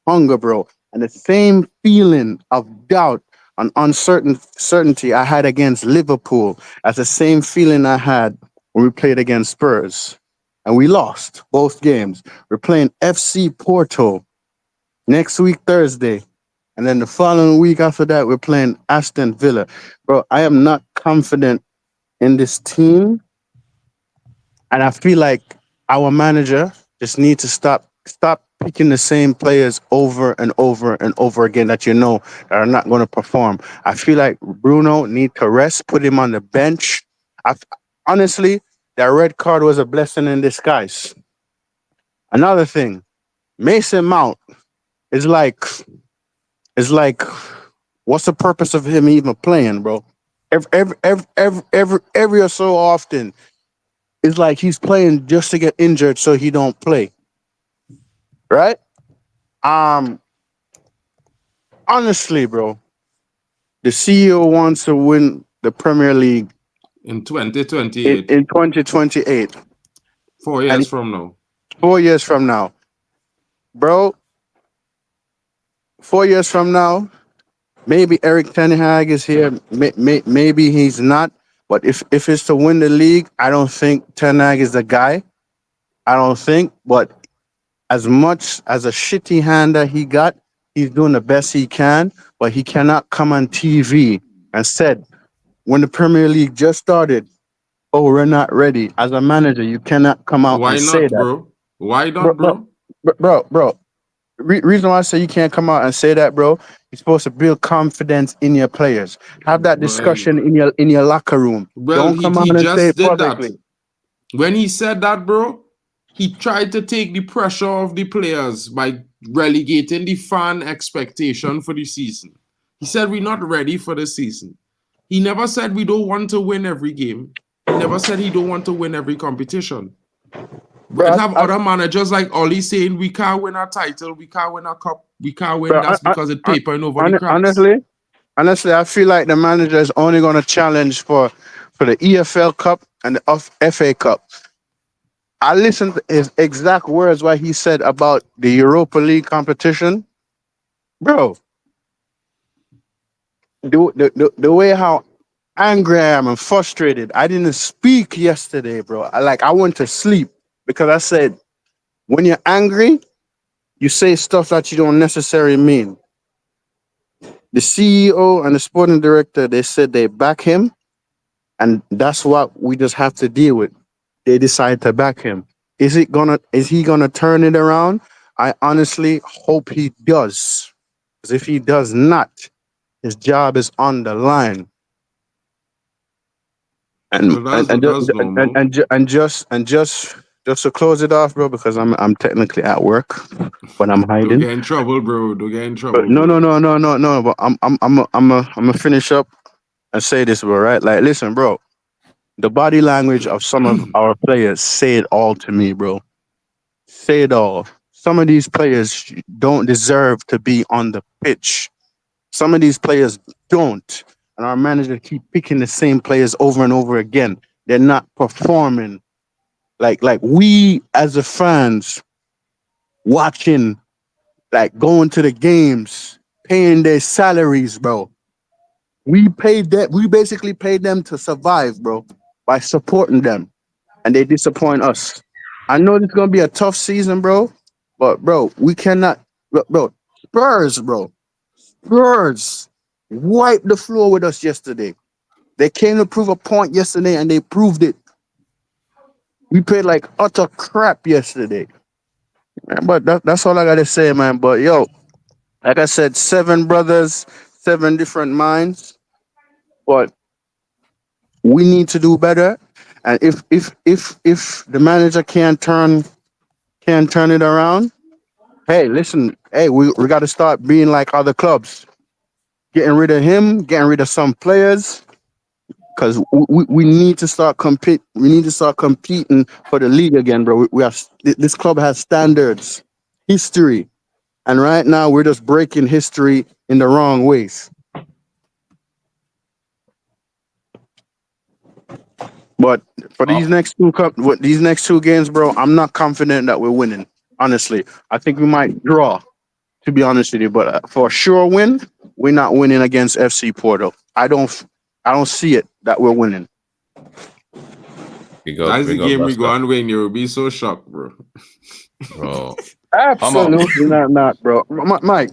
hunger, bro. And the same feeling of doubt and uncertainty I had against Liverpool as the same feeling I had when we played against Spurs. And we lost both games. We're playing FC Porto next week, Thursday. And then the following week after that, we're playing Aston Villa. Bro, I am not confident in this team. And I feel like our manager just needs to stop picking the same players over and over and over again that you know that are not going to perform. I feel like Bruno needs to rest, put him on the bench. Honestly, that red card was a blessing in disguise. Another thing, Mason Mount is like, what's the purpose of him even playing, bro? Every or so often, it's like he's playing just to get injured so he don't play. Right? Honestly, bro, the CEO wants to win the Premier League in 2028. In 2028. 4 years from now. 4 years from now. Bro, 4 years from now, maybe Eric Ten Hag is here. Maybe he's not. But if it's to win the league, I don't think Ten Hag is the guy. I don't think. But as much as a shitty hand that he got, he's doing the best he can. But he cannot come on TV and said, when the Premier League just started, oh, we're not ready. As a manager, you cannot come out and say that. Bro? Why not, bro? Bro. Reason why I say you can't come out and say that, bro, you're supposed to build confidence in your players. Have that discussion in your locker room. Well, don't come out and say it publicly. When he said that, bro, he tried to take the pressure off the players by relegating the fan expectation for the season. He said we're not ready for the season. He never said we don't want to win every game. He never said he don't want to win every competition. But have other managers like Ollie saying we can't win a title, we can't win a cup, we can't win. That's because it's papering over the cracks. Honestly, I feel like the manager is only going to challenge for the EFL Cup and the FA Cup. I listened to his exact words what he said about the Europa League competition. Bro, the way how angry I am and frustrated, I didn't speak yesterday, bro. I went to sleep because I said, when you're angry, you say stuff that you don't necessarily mean. The CEO and the sporting director, they said they back him, and that's what we just have to deal with. They decide to back him. Is he gonna turn it around? I honestly hope he does. Because if he does not, his job is on the line. And just to close it off, bro, because I'm technically at work, but I'm hiding. Don't get in trouble, bro. Don't get in trouble. But no. But I'm gonna finish up and say this, bro. Right? Like, listen, bro. The body language of some of our players say it all to me, bro. Say it all. some of these players don't deserve to be on the pitch. Some of these players don't, and our manager keep picking the same players over and over again. They're not performing like we as the fans watching, like going to the games, paying their salaries, bro. We paid that. We basically paid them to survive, bro, by supporting them, and they disappoint us. I know it's gonna be a tough season, bro, but bro, we cannot, bro. Spurs wiped the floor with us yesterday. They came to prove a point yesterday, and they proved it. We played like utter crap yesterday, man, but that's all I gotta say, man. But yo, like I said, 7 brothers, 7 different minds, but we need to do better. And if the manager can turn it around, hey, listen, hey, we got to start being like other clubs, getting rid of him, getting rid of some players, because we need to start compete. We need to start competing for the league again, bro. We have this club has standards, history, and right now we're just breaking history in the wrong ways. But for Oh, these next two games, bro, I'm not confident that we're winning. Honestly, I think we might draw. To be honest with you, but for a sure win, we're not winning against FC Porto. I don't see it that we're winning. That's the game we go Basta. and win. You'll be so shocked, bro. Bro. Absolutely not, bro. Mike,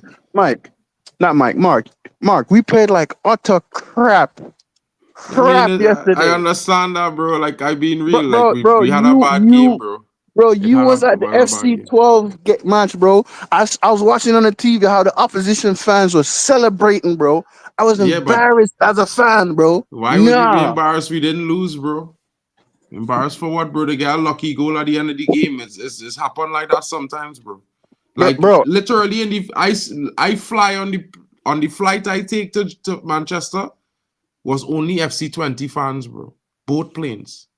not Mike, Mark. We played like utter crap I mean, yesterday. I understand that, bro. Like, I've been real. Bro, Like, bro, we had a bad game, bro. Bro, It you had was a, at the we had a bad game. FC12 match, bro. I was watching on the TV how the opposition fans were celebrating, bro. I was Yeah, but embarrassed as a fan, bro. why would we be Nah, embarrassed? We didn't lose, bro. Embarrassed for what, bro? They get a lucky goal at the end of the game. It's happened like that sometimes, bro. Like, bro. literally, I fly on the flight I take to Manchester was only FC20 fans, bro. Both planes.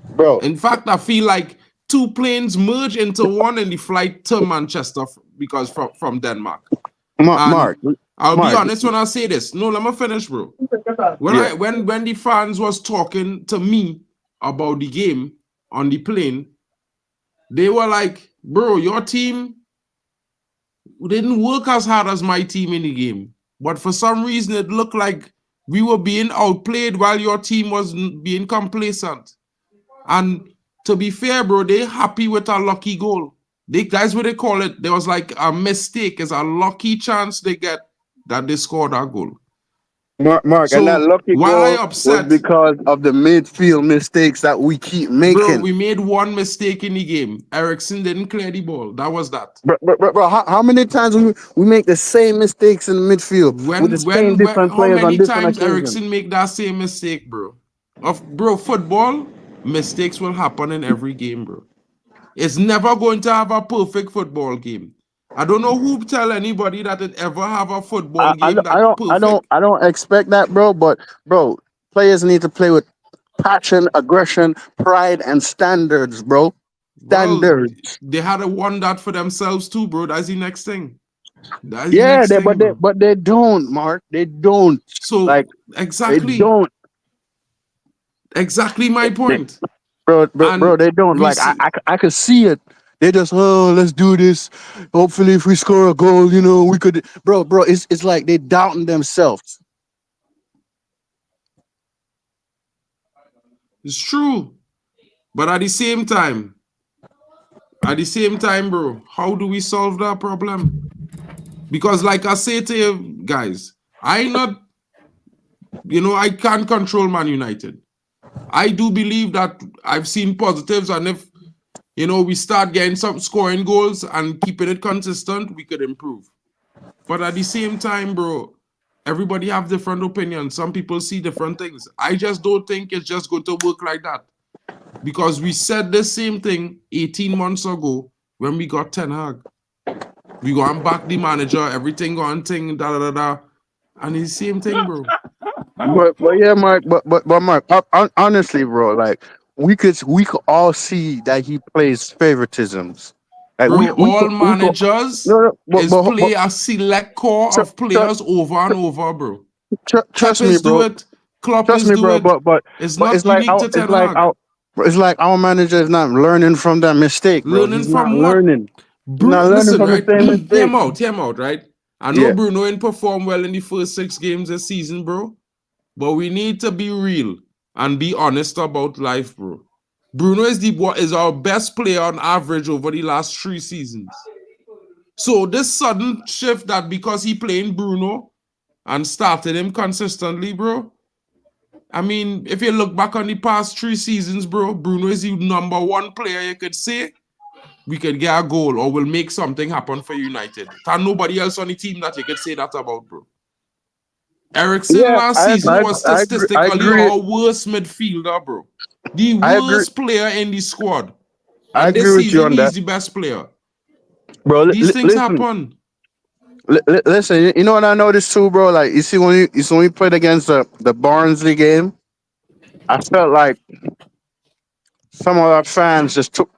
Bro, In fact, I feel like 2 planes merge into one in the flight to Manchester because from Denmark. Mark, I'll be Mark. honest when I say this. No, let me finish, bro. Yeah. When the fans was talking to me about the game on the plane, they were like, bro, your team didn't work as hard as my team in the game. But for some reason, it looked like we were being outplayed while your team was being complacent. And to be fair, bro, they happy with a lucky goal. That's what they call it. There was like a mistake. It's a lucky chance they get that they scored that goal. Mark, So and that lucky why goal I upset? was because of the midfield mistakes that we keep making. Bro, we made one mistake in the game. Ericsson didn't clear the ball. That was that. Bro, how many times we make the same mistakes in the midfield with the same different How players on many different times occasions? Ericsson make that same mistake, bro? Bro, football, mistakes will happen in every game, bro. It's never going to have a perfect football game. I don't know who tell anybody that it ever have a football game that's perfect. I don't expect that, bro. But bro, players need to play with passion, aggression, pride, and standards, bro. Standards. Well, they had to won that for themselves too, bro. That's the next thing. That's the Yeah, next thing, bro. but they don't, Mark. They don't. So Like exactly, they don't, exactly my point. bro. And They don't. Like I could see it. They just, oh, let's do this. Hopefully, if we score a goal, we could. Bro, it's like they doubting themselves. It's true, but at the same time, bro, how do we solve that problem? Because like I say to you guys, I can't control Man United. I do believe that I've seen positives, and if we start getting some scoring goals and keeping it consistent, we could improve. But at the same time, bro, everybody have different opinions. Some people see different things. I just don't think it's just going to work like that. Because we said the same thing 18 months ago when we got Ten Hag. We go and back the manager, everything going thing, da. And it's the same thing, bro. But yeah, Mark. But Mark, honestly, bro, like we could all see that he plays favoritisms. Like Bro, all we could managers no, no is but play a select core of players over and over, bro. trust me, Peppers do bro. it. Klopp Trust is me, do bro. it. But It's it's not like unique to Ten Hag. it's like our manager is not learning from that mistake, bro. Learning He's not from what? learning. He's not learning Listen, from the right? same mistake. Hear him out, right? I know Yeah. Bruno ain't performed well in the first 6 games this season, bro. But we need to be real and be honest about life, bro. Bruno is our best player on average over the last 3 seasons. So this sudden shift that because he playing Bruno and started him consistently, bro. I mean, if you look back on the past 3 seasons, bro, Bruno is the number 1 player you could say we could get a goal or will make something happen for United. There's nobody else on the team that you could say that about, bro. Ericsson last season was statistically our worst midfielder, bro. The worst player in the squad. And this season, he's the best player. Bro, these things happen. Listen, you know what I noticed too, bro? Like, you see when we played against the Barnsley game, I felt like some of our fans just took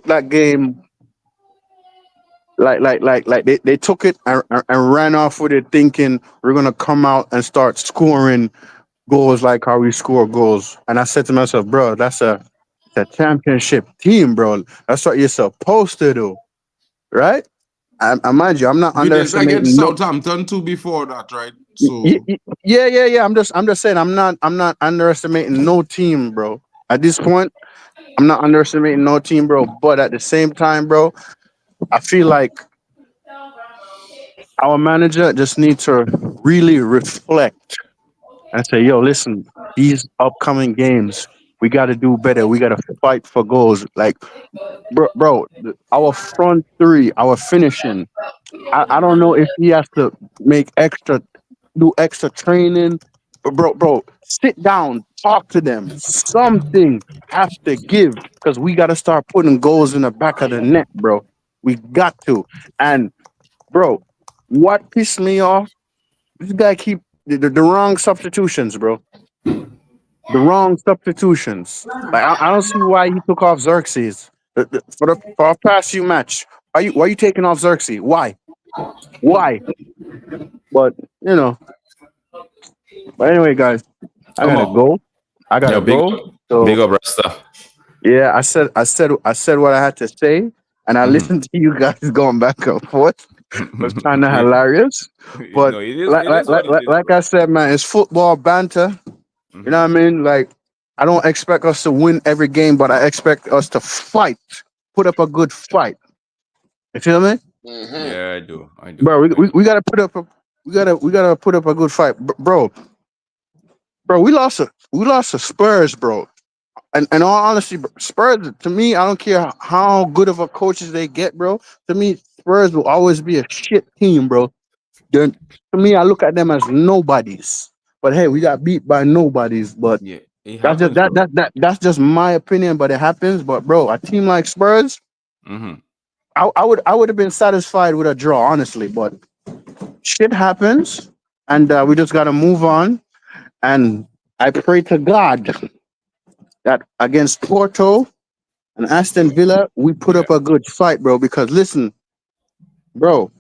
that game like they took it and ran off with it, thinking we're gonna come out and start scoring goals like how we score goals. And I said to myself, bro, that's a championship team, bro. That's what you're supposed to do, right? I mind you, I'm not We did underestimating against Southampton too before that, right? So yeah. I'm just saying I'm not underestimating no team, bro. At this point, I'm not underestimating no team, bro. But at the same time, bro, I feel like our manager just needs to really reflect and say, yo, listen, these upcoming games, we got to do better. We got to fight for goals. Like, bro, our front three, our finishing, I don't know if he has to do extra training. But bro, sit down, talk to them. Something has to give because we got to start putting goals in the back of the net, bro. We got to. And, bro, what pissed me off, this guy keep the wrong substitutions, bro. The wrong substitutions. Like, I don't see why he took off Xerxes for our past few match. Why you taking off Xerxes? Why? But you know. But anyway, guys, I gotta go. Big up, Rasta. Yeah, I said what I had to say, and I listened to you guys going back and forth. It was kind of hilarious. But No, it is what it is, like bro. I said, man, it's football banter. You know what I mean? Like, I don't expect us to win every game, but I expect us to fight, put up a good fight. You feel me? Yeah, I do. Bro, we gotta put up a good fight, bro. We lost to Spurs, bro. And in all honesty, Spurs, to me, I don't care how good of a coaches they get, bro. To me, Spurs will always be a shit team, bro. To me, I look at them as nobodies. But hey, we got beat by nobodies. But yeah, it that's just happens, that's just my opinion. But it happens. But bro, a team like Spurs, I would have been satisfied with a draw, honestly. But shit happens, and we just gotta move on. And I pray to God that against Porto and Aston Villa, we put up a good fight, bro. Because listen, bro,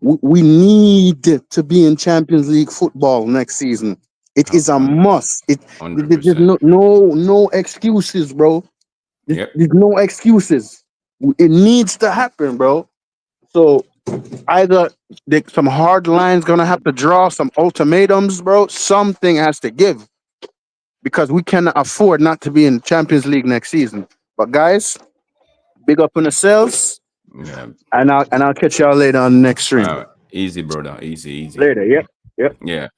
we need to be in Champions League football next season. It is a must. There's no excuses, bro. There's no excuses. It needs to happen, bro. So either some hard lines gonna have to draw, some ultimatums, bro. Something has to give because we cannot afford not to be in Champions League next season. But guys, big up on yourselves. Yeah. And I'll catch y'all later on the next stream. Easy, brother. Easy. Later, yep. Yeah.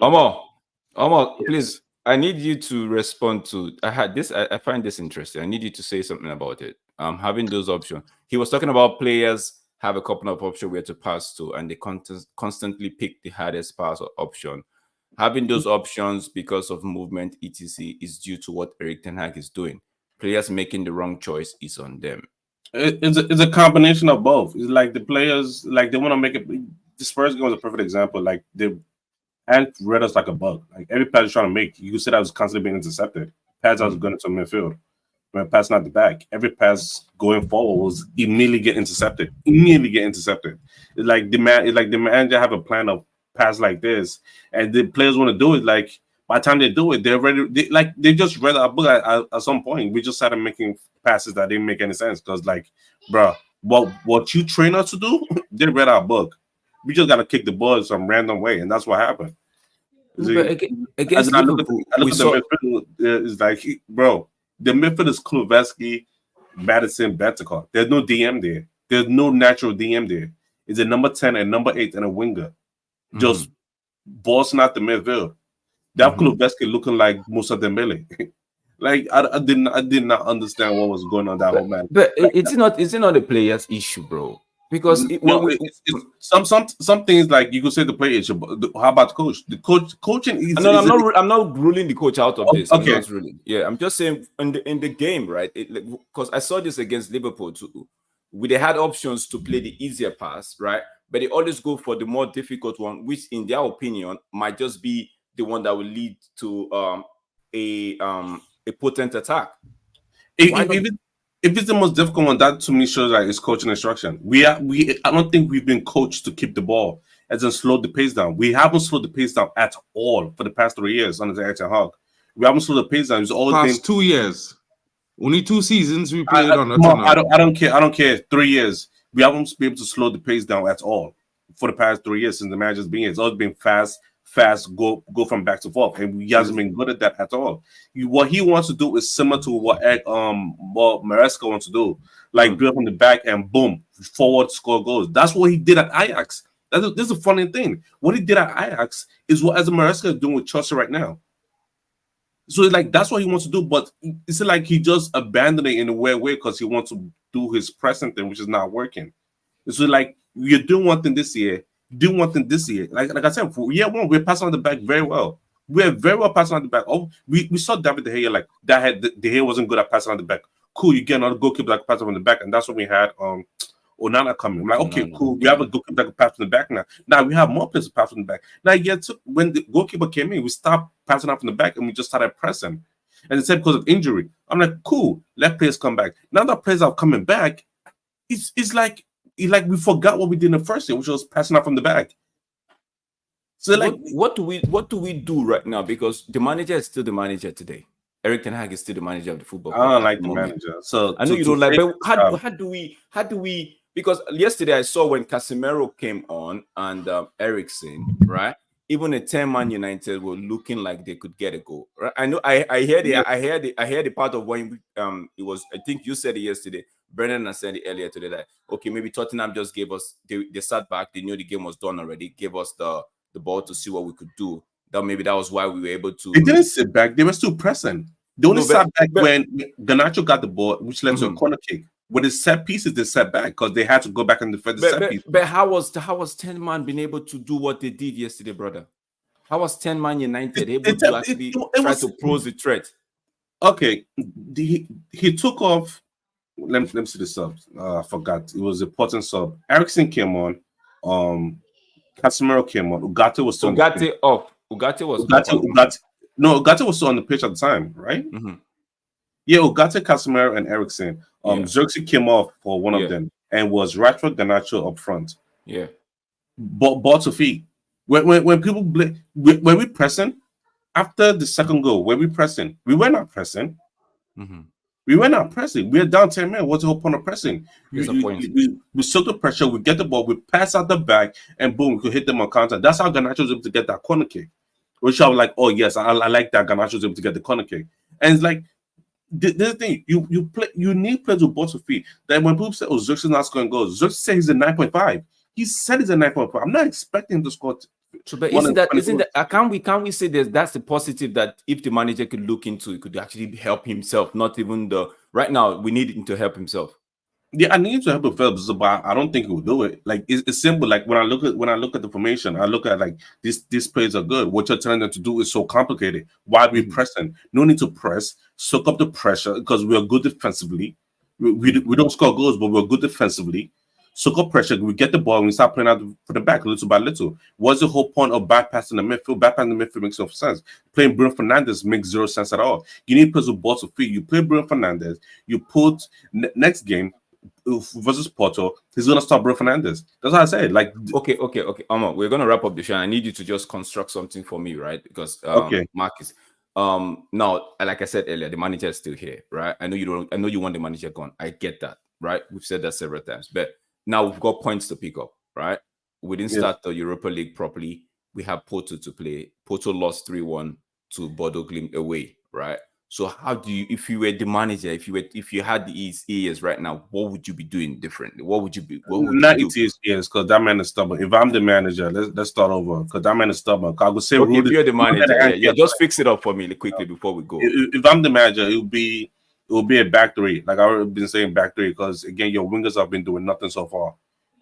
Omar, please. I need you to respond to. I had this. I find this interesting. I need you to say something about it. Having those options. He was talking about players have a couple of options where to pass to, and they constantly pick the hardest pass or option. Having those options because of movement, etc., is due to what Erik ten Hag is doing. Players making the wrong choice is on them. It's a combination of both. It's like the players, like they want to make it. The Spurs game was a perfect example. Like they had read us like a bug. Like every pass you're trying to make, you could see that was constantly being intercepted. Pass I was going into midfield. when passing out the back. Every pass going forward was immediately get intercepted. Immediately get intercepted. It's like the manager have a plan of pass like this, and the players want to do it. Like by the time they do it, they're ready. They just read our book at some point. We just started making passes that didn't make any sense because, like, bro, what you train us to do, they read our book. We just gotta kick the ball some random way, and that's what happened. But against Liverpool, I look at the midfield. It's like, bro, the midfield is Kluveski, Madison, Bentancur. There's no DM there. There's no natural DM there. It's a number 10 and number 8 and a winger, just bossing out the midfield. That Kluveski looking like Musa Dembele. Like I did not understand what was going on that whole match. But it's not a player's issue, bro. Because it's some things like you could say the player issue. But how about the coach? The coaching. I'm not ruling the coach out of this. Okay. I'm not ruling. Yeah, I'm just saying in the game, right? Because I saw this against Liverpool too. They had options to play the easier pass, right? But they always go for the more difficult one, which in their opinion might just be the one that will lead to a potent attack. If it's the most difficult one, that to me shows like it's coaching instruction. I don't think we've been coached to keep the ball as in slow the pace down. We haven't slowed the pace down at all for the past 3 years under the Erik ten Hag. We haven't slowed the pace down. It's always Past 2 years. Only 2 seasons we played on. I don't care. 3 years. We haven't been able to slow the pace down at all for the past 3 years since the manager's been here. It's always been fast, go from back to forth, and he hasn't been good at that at all. What he wants to do is similar to what Maresca wants to do, like build from the back and boom, forward score goals. That's what he did at Ajax. This is a funny thing. What he did at Ajax is what as Maresca is doing with Chelsea right now. So like that's what he wants to do, but it's like he just abandoned it in a weird way because he wants to do his present thing, which is not working. So like you're doing one thing this year. Do one thing this year. Like I said, for year one, we're passing on the back very well. We're very well passing on the back. Oh, we saw David De Gea like that. De Gea wasn't good at passing on the back. Cool, you get another goalkeeper like passing on the back, and that's when we had Onana coming. I'm like, okay, cool. We have a goalkeeper that can pass on the back now. Now we have more players to pass on the back. Now, when the goalkeeper came in, we stopped passing up from the back and we just started pressing. And it's because of injury. I'm like, cool, let players come back. Now that players are coming back, it's like we forgot what we did in the first year, which was passing up from the back. So like, what do we do right now? Because the manager is still the manager today. Erik ten Hag is still the manager of the football club. I don't like the manager. So I know you don't like, but how do we? Because yesterday I saw when Casemiro came on and Eriksen, right? Even a 10-man United were looking like they could get a goal. Right? I know. I heard the part of when it was. I think you said it yesterday. Brendan said it earlier today that okay, maybe Tottenham just gave us they sat back. They knew the game was done already. Gave us the ball to see what we could do. That maybe that was why we were able to. They didn't sit back. They were still pressing. They only sat back when Garnacho got the ball, which led to a corner kick. With the set pieces, they sat back because they had to go back and defend the set piece. But how was 10-man being able to do what they did yesterday, brother? How was 10-man United able to actually try to pose the threat? Okay, he took off. Let me see the subs. I forgot. It was a important sub. Eriksen came on. Casemiro came on. Ugarte was still Ugarte off. Ugarte was Ugarte was still on the pitch at the time, right? Mm-hmm. Yeah, Ugarte, Casemiro, and Eriksen. Xerxes came off for one of them and was Rashford, Garnacho up front. Yeah. Ball to feet. When people when we pressing, after the second goal, when we pressing, we were not pressing. Mm-hmm. We were not pressing. We are down 10 men. What's the whole point of pressing? We soak the pressure, we get the ball, we pass out the back, and boom, we could hit them on counter. That's how Garnacho was able to get that corner kick. Which I was like, oh yes, I like that Garnacho was able to get the corner kick. And it's like the thing, you need players with balls to feet. That when people say, oh, Xerxes is not scoring goals, Xerxes says he's a 9.5. He said he's a 9.5. I'm not expecting him to score. But isn't that can't we say that's the positive that if the manager could look into, it could actually help himself, not even right now we need him to help himself. Yeah, I need to help himself, but I don't think he will do it. Like it's simple. Like when I look at the formation, I look at like these players are good. What you're telling them to do is so complicated. Why are we pressing? No need to press. Soak up the pressure because we are good defensively. We don't score goals, but we're good defensively. soak up pressure, we get the ball, and we start playing out for the back little by little. What's the whole point of bypassing the midfield? Bypassing the midfield makes no sense. Playing Bruno Fernandes makes zero sense at all. You need players with balls to feet. You play Bruno Fernandes, you put next game versus Porto, he's gonna stop Bruno Fernandes. That's what I said. Like, okay. We're gonna wrap up the show. I need you to just construct something for me, right? Because Marcus, now, like I said earlier, the manager is still here, right? I know you want the manager gone. I get that, right? We've said that several times, but now we've got points to pick up, right? We didn't start the Europa League properly. We have Porto to play. Porto lost 3-1 to Bodo Glimt away, right? So how do you, if you were the manager, if you had the ears right now, what would you be doing differently? What would you be? What would not you do? ETS, because that man is stubborn. If I'm the manager, let's start over. Because that man is stubborn. I would say, okay, if you're the manager, just fix it up for me quickly before we go. If I'm the manager, it will be a back three. Like I've been saying, back three. Because again, your wingers have been doing nothing so far.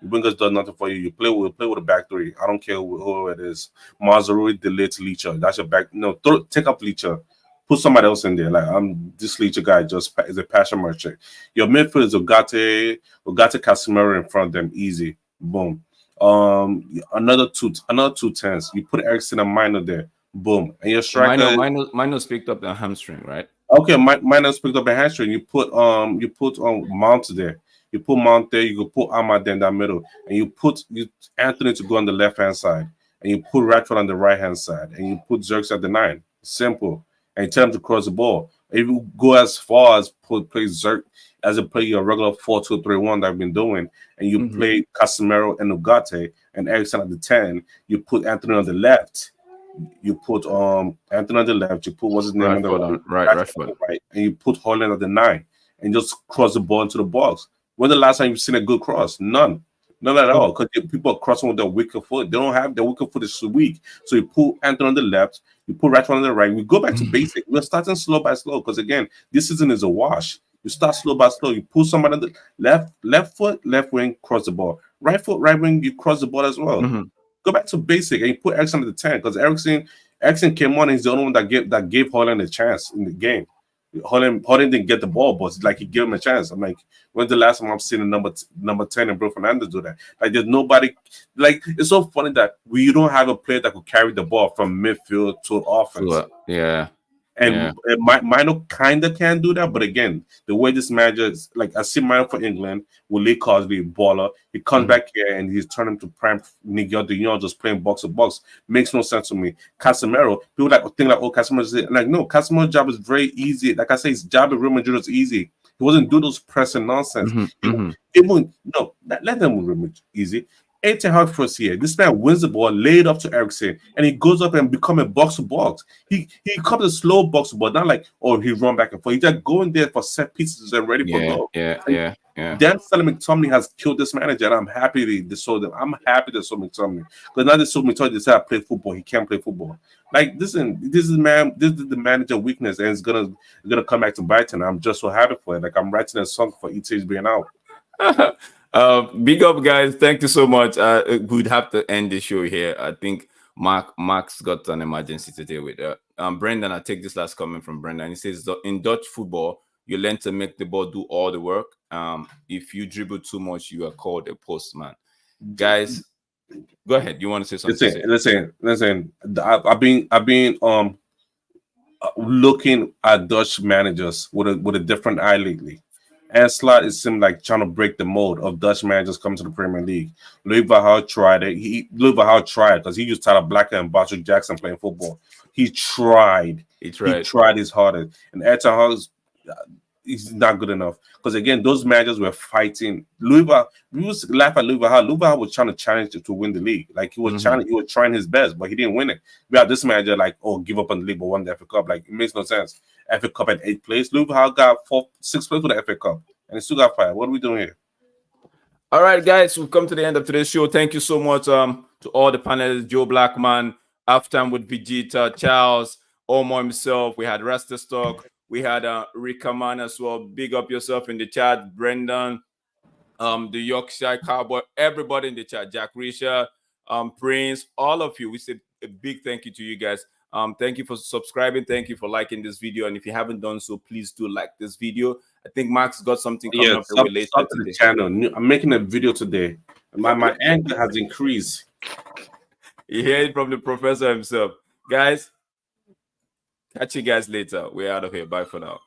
Your wingers done nothing for you. You play with a back three. I don't care who it is. Mazzarri, delete Licha. That's your back. No, take up Licha. Put somebody else in there. Like, I'm this Licha guy just is a passion merchant. Your midfield is Ugarte Casemiro in front of them. Easy. Boom. Another two tens. You put Eriksen and Minor there. Boom. And your striker. Minor's picked up the hamstring, right? Okay, Minor's picked up a hamstring. You put Mount there. You put Mount there. You could put Ahmad in that middle, and you put Anthony to go on the left hand side, and you put Rashford on the right hand side, and you put Zirkzee at the 9. Simple. And you tell him to cross the ball. If you go as far as play Zirk as play your regular 4-2-3-1 that I've been doing, and you play Casemiro and Ugarte and Eriksen at the 10, you put Anthony on the left. You put Anthony on the left. You put what's his name on the right, and you put Holland at the 9, and just cross the ball into the box. When the last time you've seen a good cross? None at all. Because people are crossing with their wicked foot. They don't have their wicked foot is weak. So you put Anthony on the left. You put Rashford on the right. We go back to basic. We're starting slow by slow because again, this season is a wash. You start slow by slow. You put somebody on the left foot, left wing, cross the ball. Right foot, right wing, you cross the ball as well. Go back to basic and you put Eriksen at the 10 because Eriksen came on and he's the only one that gave Holland a chance in the game. Holland didn't get the ball, but like he gave him a chance. I'm like, when's the last time I've seen a number 10 and Bruno Fernandes do that? Like, there's nobody. Like, it's so funny that we don't have a player that could carry the ball from midfield to offense. Mino kind of can do that, but again, the way this manager is, like, I see Mino for England with Lee Cosby, baller. He comes back here and he's turning to prime Miguel de Jong, just playing box to box. Makes no sense to me. Casemiro, people think like, oh, Casemiro's like, no, Casemiro's job is very easy. Like I say, his job at Real Madrid is easy. He wasn't doing those pressing nonsense. Let them remove easy. Ten Hag first here. This man wins the ball, laid up to Eriksen, and he goes up and become a box to box. He comes a slow box to ball, not like he run back and forth. He just going there for set pieces and ready for goal. Dan Stanley McTominay has killed this manager, and I'm happy they sold him. I'm happy they sold McTominay because now they sold McTominay. They said I play football. He can't play football. Like this is the manager weakness, and it's gonna come back to bite. And I'm just so happy for it. Like I'm writing a song for ETH being out. Big up, guys. Thank you so much. We'd have to end the show here. I think Mark's got an emergency to deal with. Brendan, I take this last comment from Brendan. He says, in Dutch football, you learn to make the ball do all the work. If you dribble too much, you are called a postman. Guys, go ahead. You want to say something? Listen. I've been looking at Dutch managers with a different eye lately. And Slot, it seemed like trying to break the mold of Dutch managers coming to the Premier League. Louis van Gaal tried it. Louis van Gaal tried because he used Tyler Blacker and Patrick Jackson playing football. He tried. He tried his hardest. And Etan Hag is not good enough. Because again, those managers were fighting. We used to laugh at Louis van Gaal. Louis van Gaal was trying to challenge to win the league. Like he was trying his best, but he didn't win it. We have this manager like, give up on the league but won the FA Cup. Like it makes no sense. FA Cup at 8th place. Louis van Gaal got 6th place with the FA Cup. And he still got fired. What are we doing here? All right, guys, we've come to the end of today's show. Thank you so much to all the panelists, Joe Blackman, Halftime with Vegeta, Charles, Omo himself. We had Rasta Stock. We had Rickaman as well. Big up yourself in the chat. Brendan, the Yorkshire Cowboy, everybody in the chat. Jack Risha, Prince, all of you. We say a big thank you to you guys. Thank you for subscribing. Thank you for liking this video. And if you haven't done so, please do like this video. I think Max got something coming up Sub later to the today. channel. I'm making a video today. My anger has increased. You hear it from the professor himself. Guys, catch you guys later. We're out of here. Bye for now.